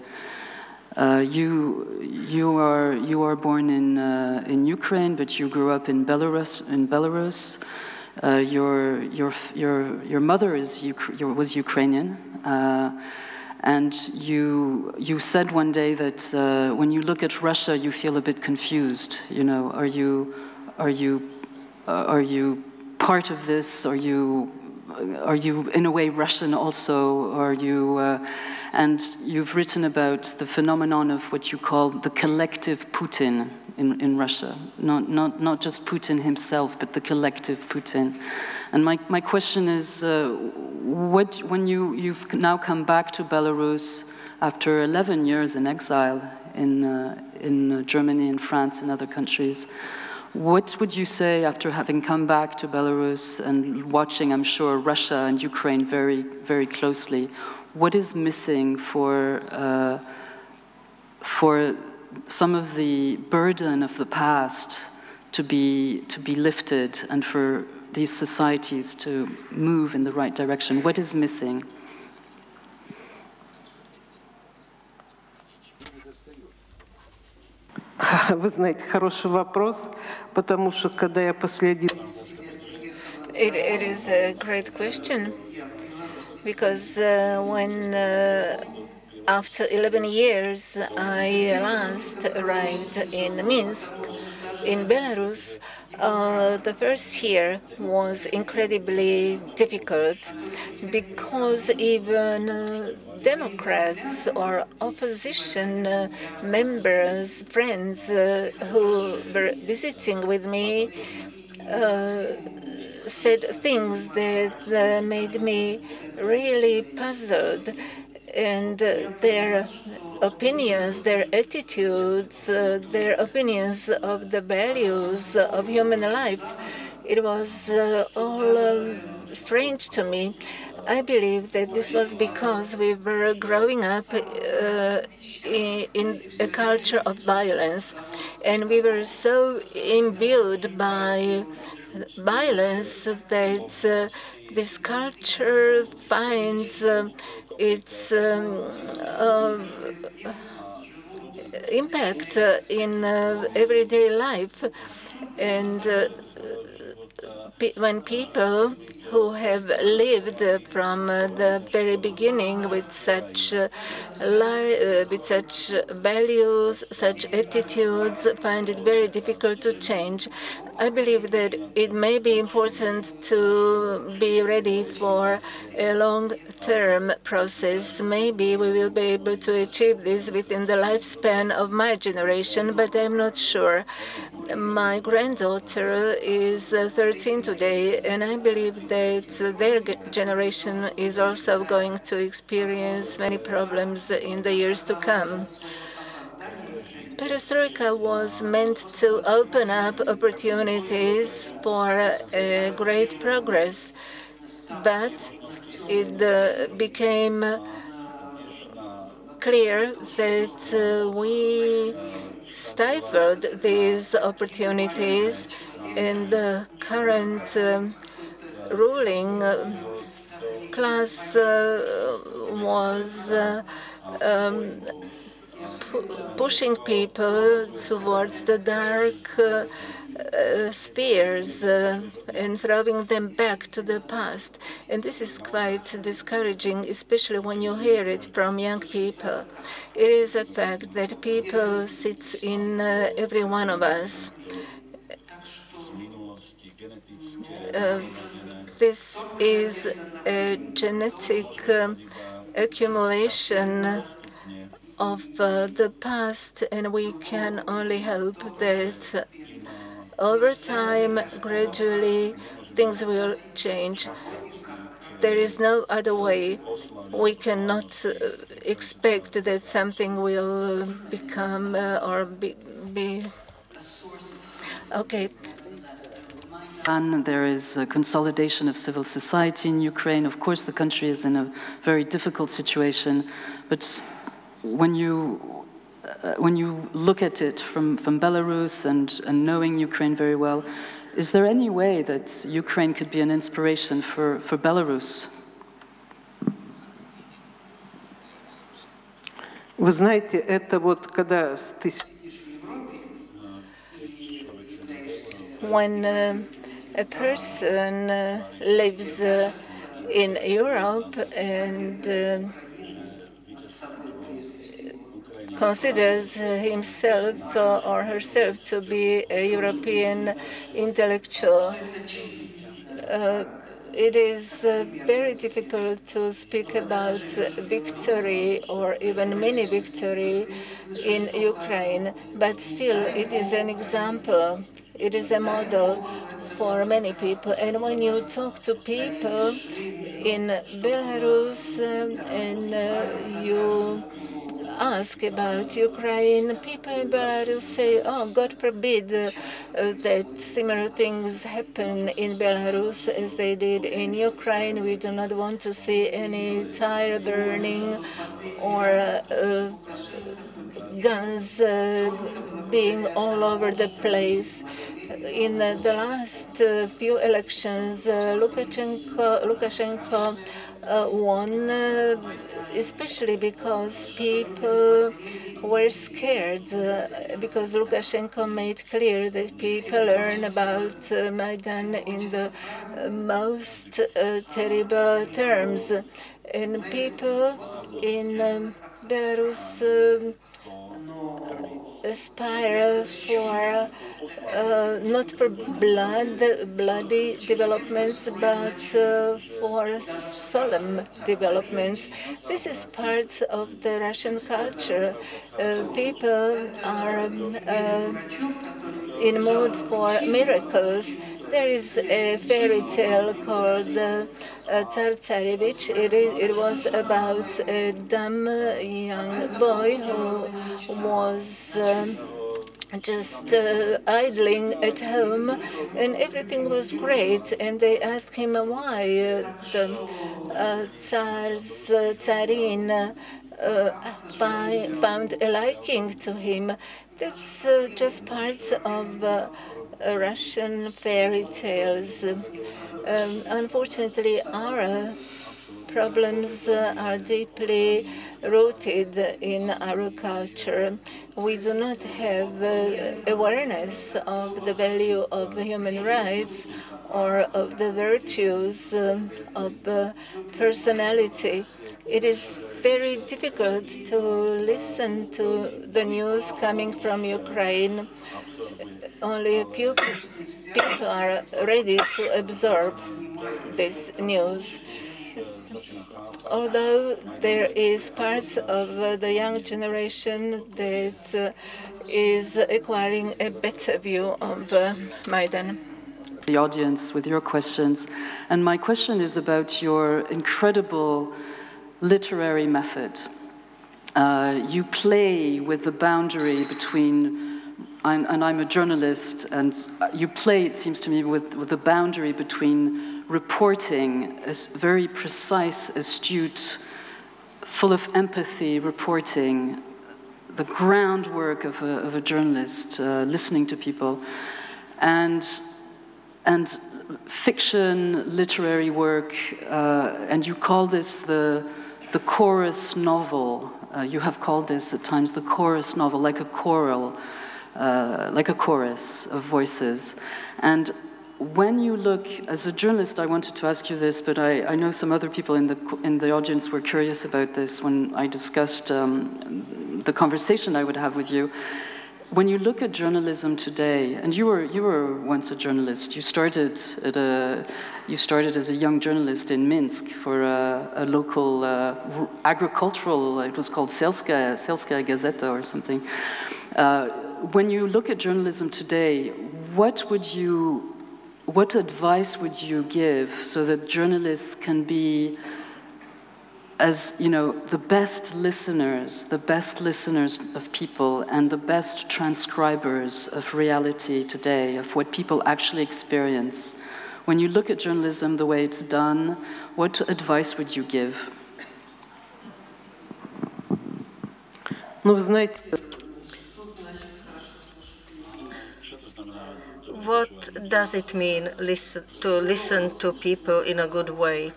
You are born in Ukraine, but you grew up in Belarus. Your mother was Ukrainian, and you said one day that when you look at Russia, you feel a bit confused. You know, are you part of this? Are you in a way Russian also? Are you? And you've written about the phenomenon of what you call the collective Putin in Russia, not just Putin himself, but the collective Putin. And my question is, when you've now come back to Belarus after 11 years in exile in Germany and France and other countries, what would you say after having come back to Belarus and watching, I'm sure, Russia and Ukraine very, very closely? What is missing for some of the burden of the past to be lifted and for these societies to move in the right direction? What is missing? Вы знаете, хороший вопрос, потому что когда я последний... It is a great question, because when after 11 years I last arrived in Minsk, in Belarus, the first year was incredibly difficult, because even Democrats or opposition members, friends who were visiting with me said things that made me really puzzled. And their opinions, their attitudes, their opinions of the values of human life, it was all strange to me. I believe that this was because we were growing up in a culture of violence, and we were so imbued by violence that this culture finds its impact in everyday life. And when people who have lived from the very beginning with such values, such attitudes, find it very difficult to change. I believe that it may be important to be ready for a long-term process. Maybe we will be able to achieve this within the lifespan of my generation, but I'm not sure. My granddaughter is 13 today, and I believe that their generation is also going to experience many problems in the years to come. Perestroika was meant to open up opportunities for great progress, but it became clear that we stifled these opportunities, and the current ruling class was pushing people towards the dark spheres and throwing them back to the past. And this is quite discouraging, especially when you hear it from young people. It is a fact that people sit in every one of us. This is a genetic accumulation of the past, and we can only hope that over time, gradually, things will change. There is no other way. We cannot expect that something will become or be okay. There is a consolidation of civil society in Ukraine. Of course, the country is in a very difficult situation, but when you look at it from Belarus and knowing Ukraine very well, is there any way that Ukraine could be an inspiration for Belarus? Вы знаете, это вот когда ты... When a person lives in Europe and considers himself or herself to be a European intellectual, it is very difficult to speak about victory or even mini victory in Ukraine, but still it is an example. It is a model for many people. And when you talk to people in Belarus and you ask about Ukraine, people in Belarus say, oh, God forbid that similar things happen in Belarus as they did in Ukraine. We do not want to see any tire burning or guns being all over the place. In the last few elections, Lukashenko won, especially because people were scared, because Lukashenko made clear that people learn about Maidan in the most terrible terms. And people in Belarus aspire for not for bloody developments, but for solemn developments. This is part of the Russian culture. People are in mood for miracles. There is a fairy tale called Alexievich. It was about a dumb young boy who was just idling at home, and everything was great. And they asked him why the Tsarin found a liking to him. That's just part of Russian fairy tales. Unfortunately, our problems are deeply rooted in our culture. We do not have awareness of the value of human rights or of the virtues of personality. It is very difficult to listen to the news coming from Ukraine. Only a few people are ready to absorb this news. Although there is parts of the young generation that is acquiring a better view of Maidan. The audience with your questions. And my question is about your incredible literary method. You play with the boundary between, and I'm a journalist, and you play, it seems to me, with the boundary between reporting as very precise, astute, full of empathy reporting, the groundwork of a journalist, listening to people, and fiction, literary work, and you call this the chorus novel. You have called this at times the chorus novel, like a choral, like a chorus of voices. And when you look, as a journalist, I wanted to ask you this, but I know some other people in the audience were curious about this when I discussed the conversation I would have with you. When you look at journalism today, and you were once a journalist. You started as a young journalist in Minsk for a local agricultural. It was called Selskaya Gazeta or something. When you look at journalism today, what advice would you give so that journalists can be, as you know, the best listeners of people and the best transcribers of reality today, of what people actually experience? When you look at journalism the way it's done, what advice would you give? What does it mean to listen to people in a good way?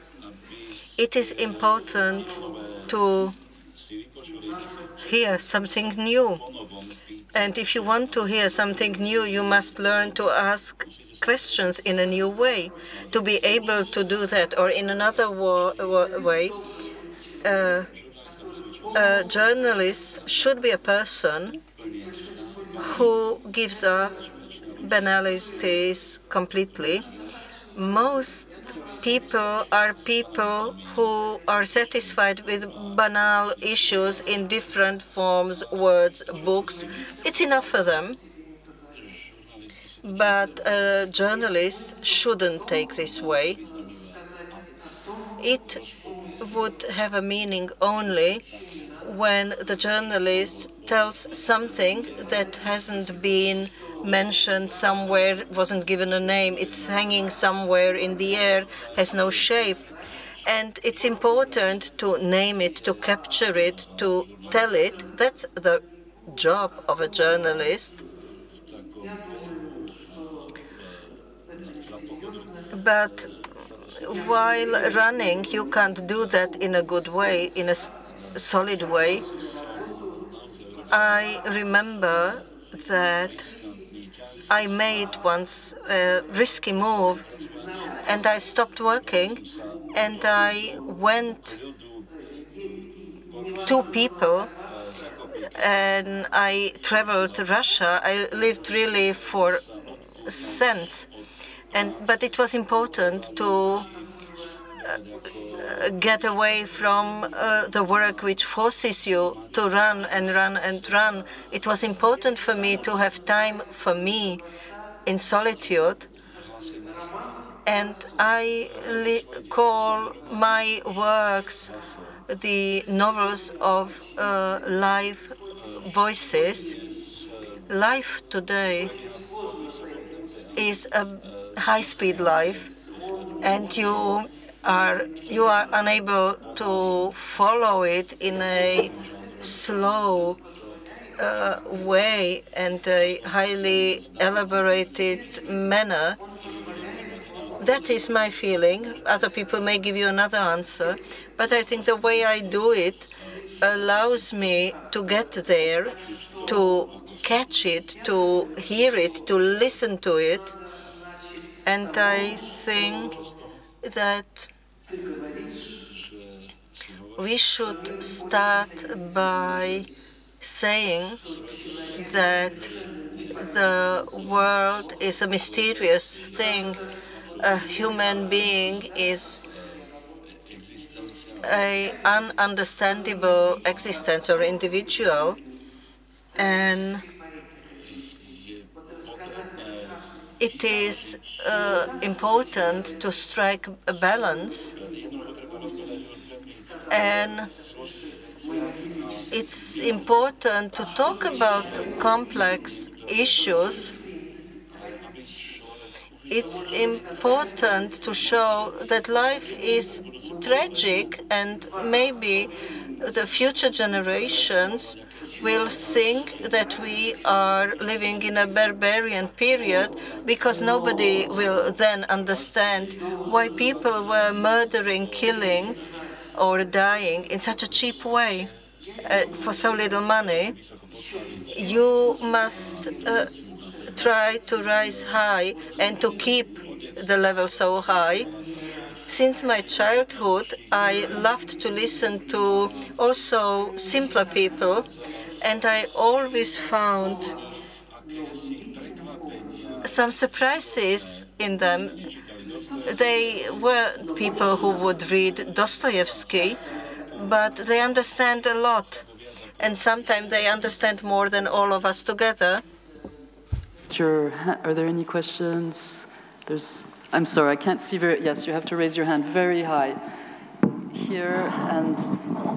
It is important to hear something new. And if you want to hear something new, you must learn to ask questions in a new way. To be able to do that, or in another way, a journalist should be a person who gives up banalities completely. Most people are people who are satisfied with banal issues in different forms, words, books. It's enough for them. But a journalist shouldn't take this way. It would have a meaning only when the journalist tells something that hasn't been mentioned somewhere, wasn't given a name, it's hanging somewhere in the air, has no shape. And it's important to name it, to capture it, to tell it. That's the job of a journalist. But while running, you can't do that in a good way, in a solid way. I remember that I made once a risky move, and I stopped working, and I went to people, and I traveled to Russia. I lived really for cents, but it was important to get away from the work which forces you to run and run and run. It was important for me to have time for me in solitude. And I call my works the novels of live voices. Life today is a high-speed life, and you are unable to follow it in a slow way and a highly elaborated manner. That is my feeling. Other people may give you another answer, but I think the way I do it allows me to get there, to catch it, to hear it, to listen to it. And I think that we should start by saying that the world is a mysterious thing. A human being is an ununderstandable existence or individual, and it is important to strike a balance, and it's important to talk about complex issues. It's important to show that life is tragic, and maybe the future generations will think that we are living in a barbarian period, because nobody will then understand why people were murdering, killing, or dying in such a cheap way for so little money. You must try to rise high and to keep the level so high. Since my childhood, I loved to listen to also simpler people, and I always found some surprises in them. They were people who would read Dostoevsky, but they understand a lot, and sometimes they understand more than all of us together. Sure. Are there any questions? I'm sorry, I can't see very. Yes, you have to raise your hand very high here, and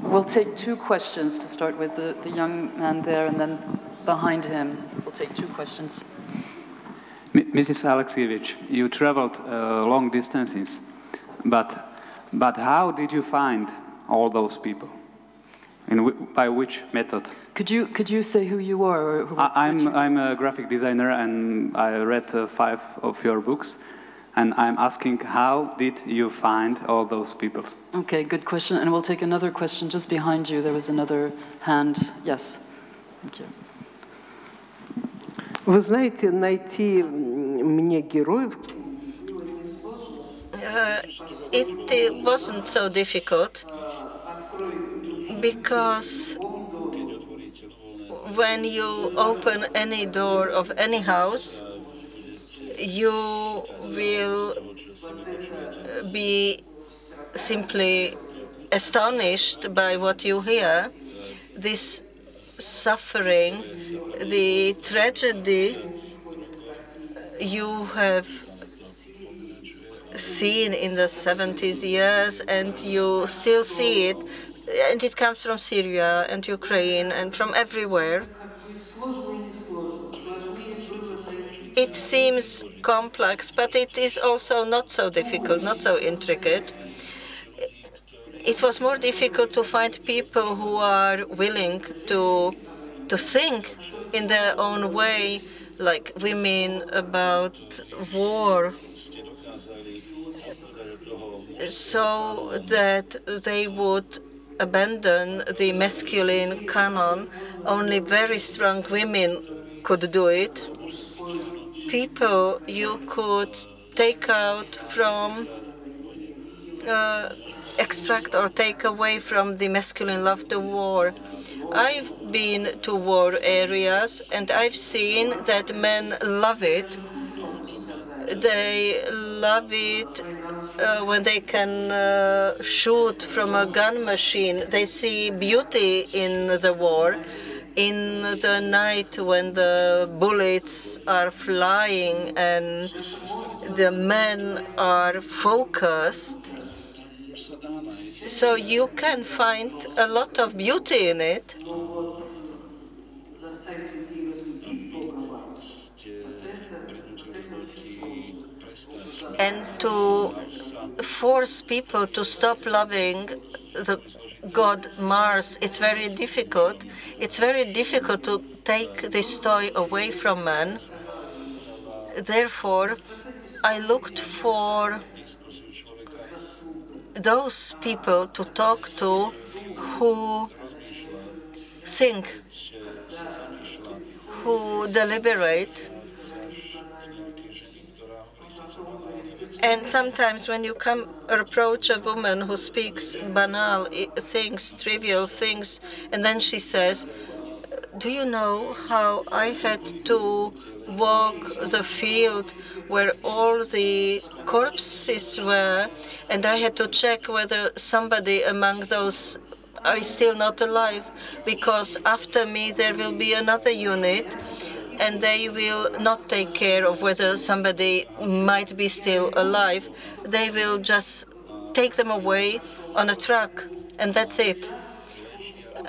we'll take 2 questions to start with, the young man there, and then behind him we'll take 2 questions. Mrs. Alexievich, you traveled long distances, but how did you find all those people? By which method? Could you say who you are? Or I'm a graphic designer, and I read 5 of your books, and I'm asking, how did you find all those people? Okay, good question. And we'll take another question just behind you. There was another hand. Yes. Thank you. Вы знаете, найти мне героев. It wasn't so difficult, because when you open any door of any house, you will be simply astonished by what you hear. This suffering, the tragedy you have seen in the 70s years, and you still see it, and it comes from Syria and Ukraine and from everywhere. It seems complex, but it is also not so difficult, not so intricate. It was more difficult to find people who are willing to think in their own way, like women, about war, so that they would abandon the masculine canon. Only very strong women could do it. People you could take out from, extract or take away from the masculine love to war. I've been to war areas, and I've seen that men love it. They love it when they can shoot from a gun machine. They see beauty in the war. In the night when the bullets are flying and the men are focused. So you can find a lot of beauty in it. And to force people to stop loving the god Mars, it's very difficult. It's very difficult to take this toy away from man. Therefore, I looked for those people to talk to who think, who deliberate. And sometimes when you approach a woman who speaks banal things, trivial things, and then she says, do you know how I had to walk the field where all the corpses were, and I had to check whether somebody among those are still not alive, because after me there will be another unit, and they will not take care of whether somebody might be still alive. They will just take them away on a truck, and that's it.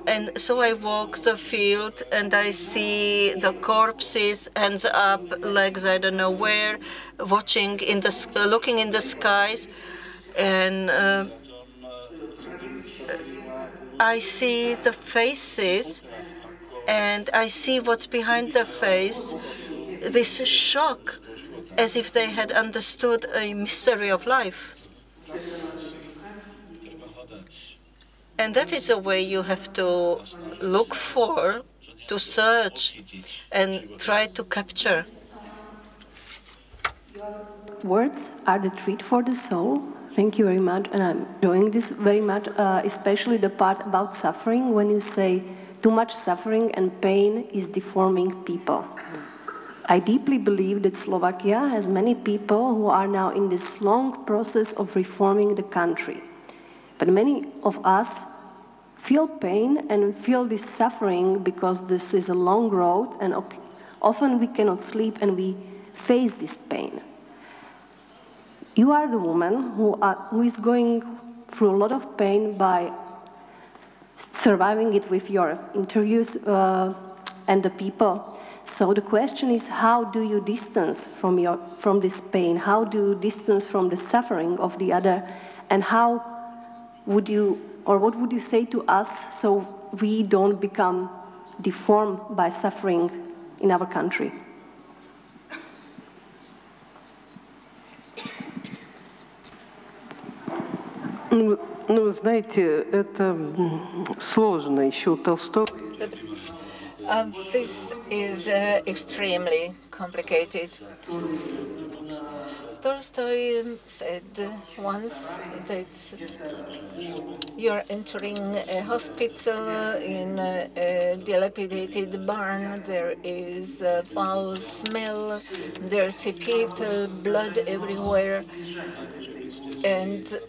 And so I walk the field, and I see the corpses, hands up, legs I don't know where, watching in the, looking in the skies, and I see the faces, and I see what's behind the face, this shock, as if they had understood a mystery of life. And that is a way you have to look for, to search, and try to capture. Words are the treat for the soul. Thank you very much, and I'm enjoying this very much, especially the part about suffering, when you say too much suffering and pain is deforming people. I deeply believe that Slovakia has many people who are now in this long process of reforming the country. But many of us feel pain and feel this suffering because this is a long road, and often we cannot sleep and we face this pain. You are the woman who is going through a lot of pain by surviving it with your interviews and the people. So the question is, how do you distance from this pain? How do you distance from the suffering of the other? And how would you, or what would you say to us so we don't become deformed by suffering in our country? Ну, вы знаете, это сложно еще у Толстого. This is extremely complicated. Tolstoy said once that you're entering a hospital in a dilapidated barn. There is a foul smell, dirty people, blood everywhere, and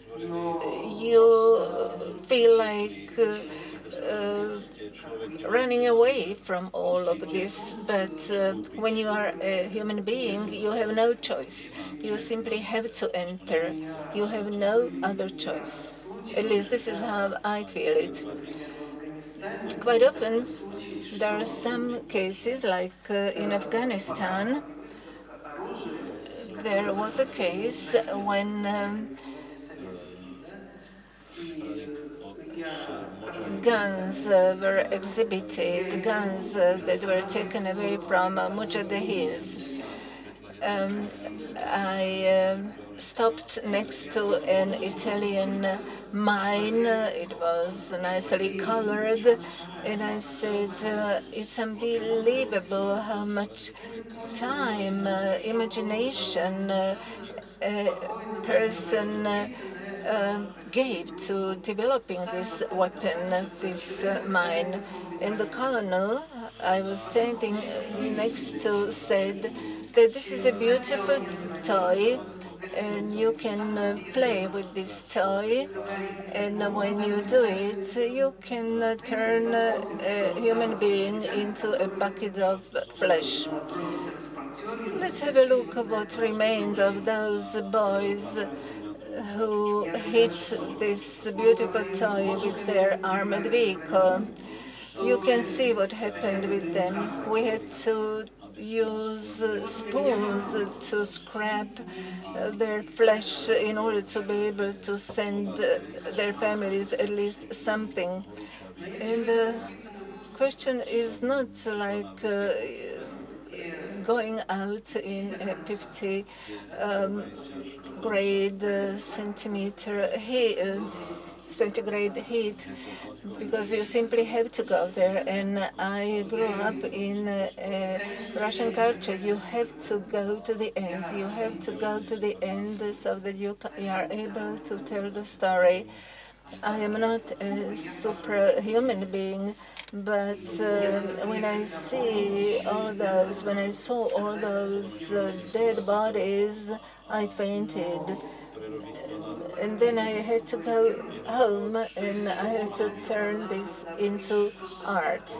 you feel like running away from all of this, but when you are a human being, you have no choice. You simply have to enter. You have no other choice. At least this is how I feel it. Quite often, there are some cases, like in Afghanistan, there was a case when guns were exhibited, guns that were taken away from Mujahideens. I stopped next to an Italian mine. It was nicely colored, and I said, it's unbelievable how much time, imagination a person gave to developing this weapon, this mine. And the colonel I was standing next to said that this is a beautiful toy, and you can play with this toy, and when you do it, you can turn a human being into a bucket of flesh. Let's have a look at what remained of those boys who hit this beautiful toy with their armored vehicle. You can see what happened with them. We had to use spoons to scrap their flesh in order to be able to send their families at least something. And the question is not like going out in a 50 grade centigrade heat, because you simply have to go there. And I grew up in Russian culture. You have to go to the end. You have to go to the end so that you are able to tell the story. I am not a superhuman being, but when I saw all those dead bodies, I fainted. And then I had to go home and I had to turn this into art.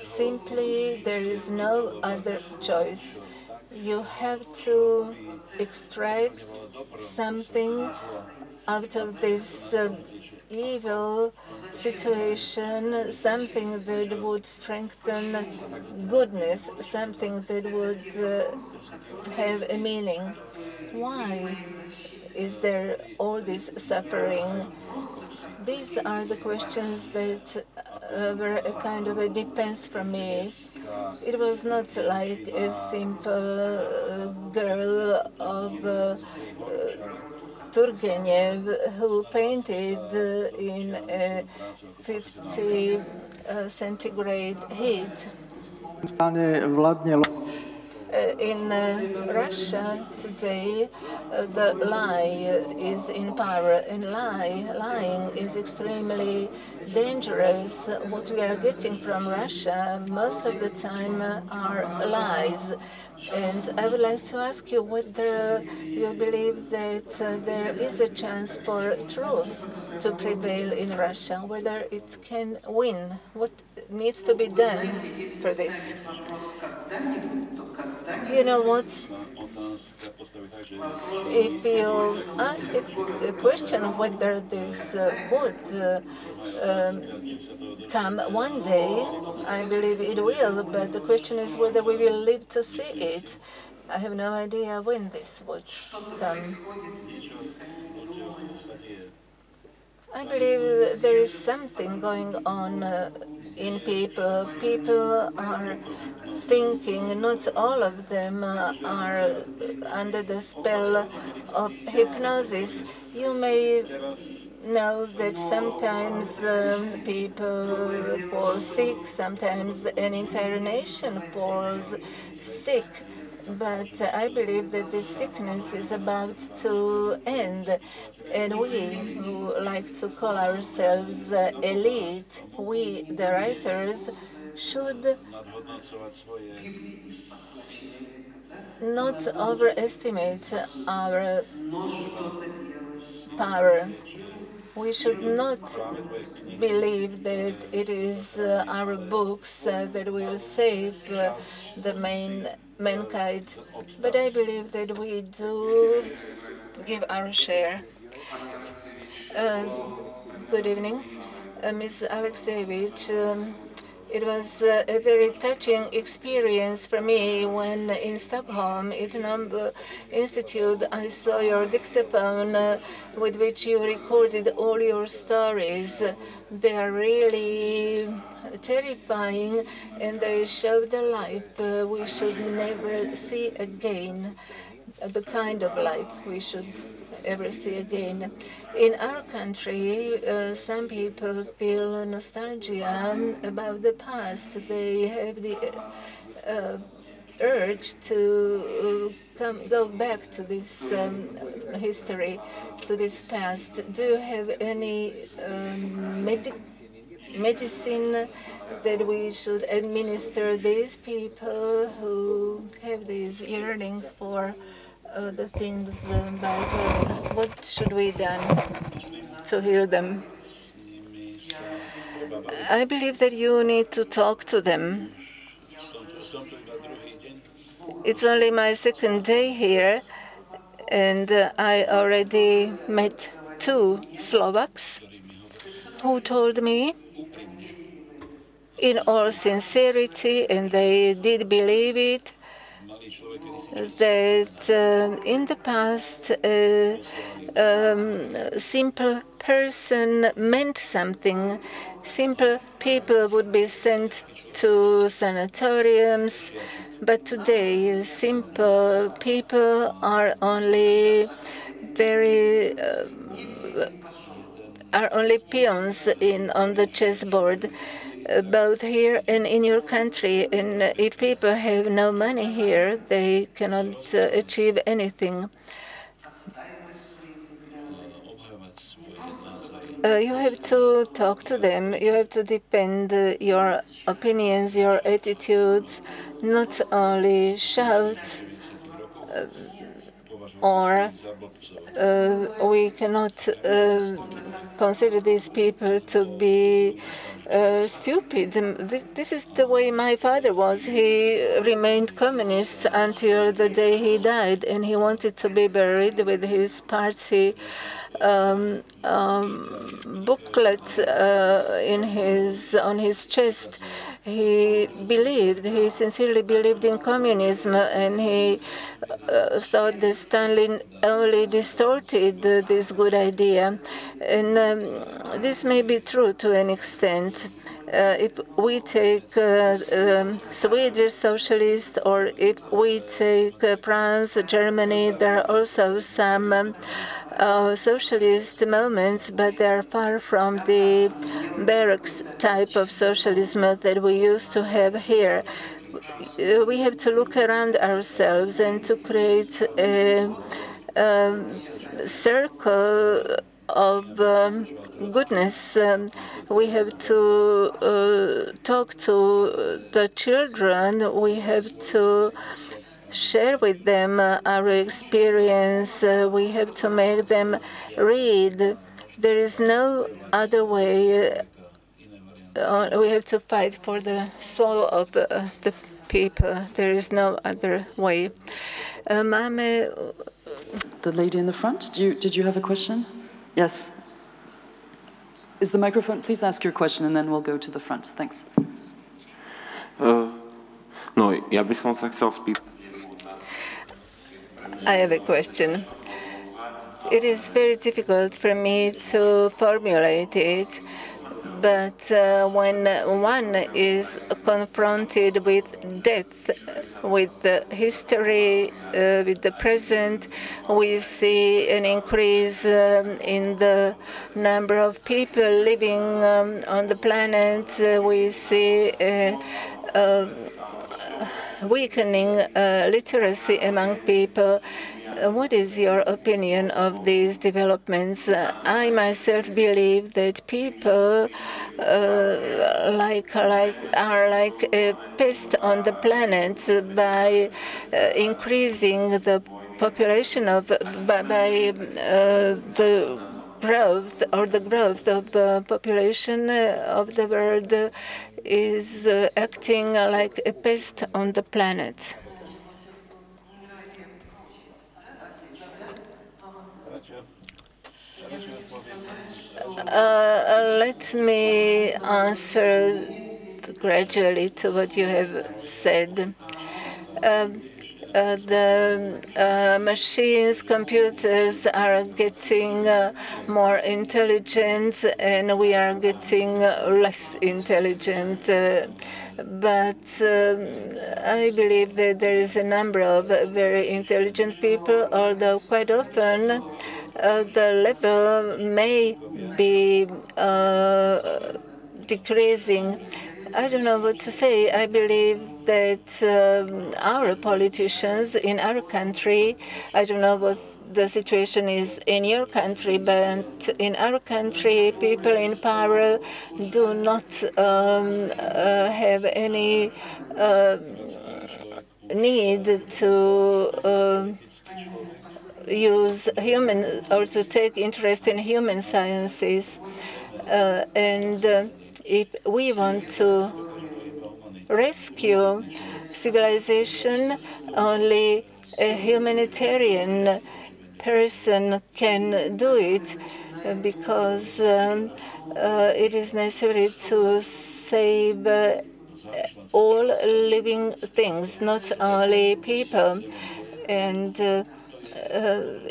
Simply, there is no other choice. You have to extract something out of this evil situation, something that would strengthen goodness, something that would have a meaning. Why is there all this suffering? These are the questions that were a kind of a defense for me. It was not like a simple girl of Turgenev who painted in a 50 centigrade heat. In Russia today, the lie is in power, and lying is extremely dangerous. What we are getting from Russia most of the time are lies. And I would like to ask you whether you believe that there is a chance for truth to prevail in Russia, whether it can win. What needs to be done for this? You know what? If you ask a question of whether this would come one day, I believe it will, but the question is whether we will live to see it. I have no idea when this would come. I believe there is something going on in people. People are thinking, not all of them are under the spell of hypnosis. You may know that sometimes people fall sick, sometimes an entire nation falls sick. But I believe that this sickness is about to end. And we, who like to call ourselves elite, we, the writers, should not overestimate our power. We should not believe that it is our books that will save the mankind, but I believe that we do give our share. Good evening, Ms. Alexievich. It was a very touching experience for me when in Stockholm at Nombo Institute I saw your dictaphone with which you recorded all your stories. They are really terrifying and they show the life we should never see again, the kind of life we should ever see again. In our country, some people feel nostalgia about the past. They have the urge to go back to this history, to this past. Do you have any medicine that we should administer these people who have this yearning for the things back home? What should we do to heal them? I believe that you need to talk to them. It's only my second day here, and I already met 2 Slovaks who told me in all sincerity, and they did believe it, that in the past a simple person meant something. Simple people would be sent to sanatoriums But today, simple people are only peons on the chessboard, both here and in your country. And if people have no money here, they cannot achieve anything. You have to talk to them. You have to defend your opinions, your attitudes, not only shout or we cannot consider these people to be stupid. This is the way my father was. He remained communist until the day he died, and he wanted to be buried with his party booklet on his chest. He sincerely believed in communism, and he thought that Stalin only distorted this good idea. And this may be true to an extent. If we take Swedish socialists, or if we take France, Germany, there are also some socialist moments, but they are far from the barracks type of socialism that we used to have here. We have to look around ourselves and to create a circle of goodness. We have to talk to the children. We have to share with them our experience. We have to make them read. There is no other way. We have to fight for the soul of the people. There is no other way. The lady in the front, did you have a question? Yes. Is the microphone? Please ask your question, and then we'll go to the front. Thanks. Ja by som sa chcel spýtať. I have a question. It is very difficult for me to formulate it, but when one is confronted with death, with the history, with the present, we see an increase in the number of people living on the planet. We see weakening literacy among people. What is your opinion of these developments? I myself believe that people are like a pest on the planet by increasing the population of the growth of the population of the world is acting like a pest on the planet. Let me answer gradually to what you have said. The machines, computers are getting more intelligent, and we are getting less intelligent. But I believe that there is a number of very intelligent people, although quite often the level may be decreasing. I don't know what to say. I believe that our politicians in our country, I don't know what the situation is in your country, but in our country, people in power do not have any need to use human or to take interest in human sciences. If we want to rescue civilization, only a humanitarian person can do it, because it is necessary to save all living things, not only people. And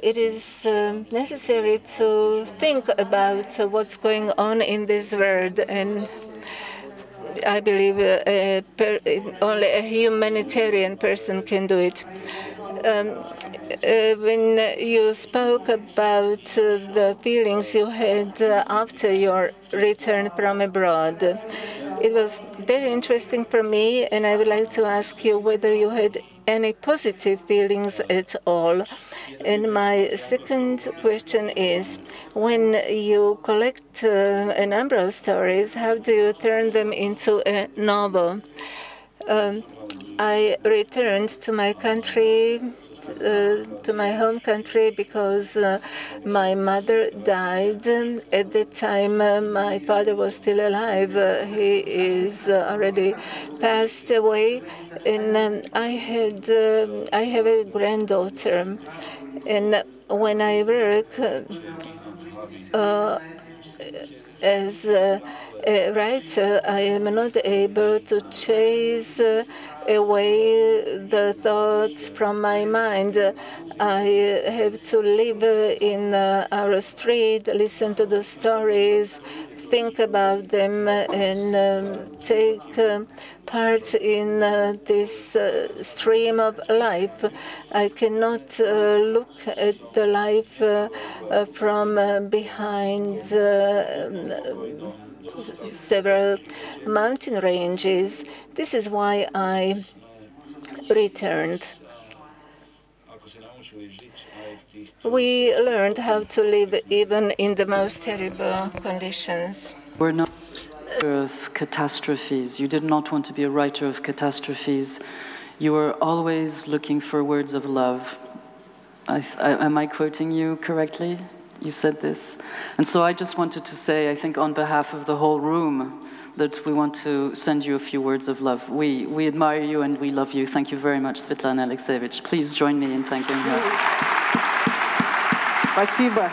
it is necessary to think about what's going on in this world. And I believe only a humanitarian person can do it. When you spoke about the feelings you had after your return from abroad, it was very interesting for me, and I would like to ask you whether you had any positive feelings at all. And my second question is, when you collect a number of stories, how do you turn them into a novel? I returned to my country, to my home country, because my mother died. At the time, my father was still alive. He is already passed away, and I have a granddaughter. And when I work as a writer, I am not able to chase away the thoughts from my mind. I have to live in our street, listen to the stories, think about them, and take part in this stream of life. I cannot look at the life from behind several mountain ranges. This is why I returned. We learned how to live even in the most terrible conditions. We're not a writer of catastrophes. You did not want to be a writer of catastrophes. You were always looking for words of love. Am I quoting you correctly? You said this. And so I just wanted to say, I think on behalf of the whole room, that we want to send you a few words of love. We admire you and we love you. Thank you very much, Svetlana Alexievich. Please join me in thanking her. Спасибо.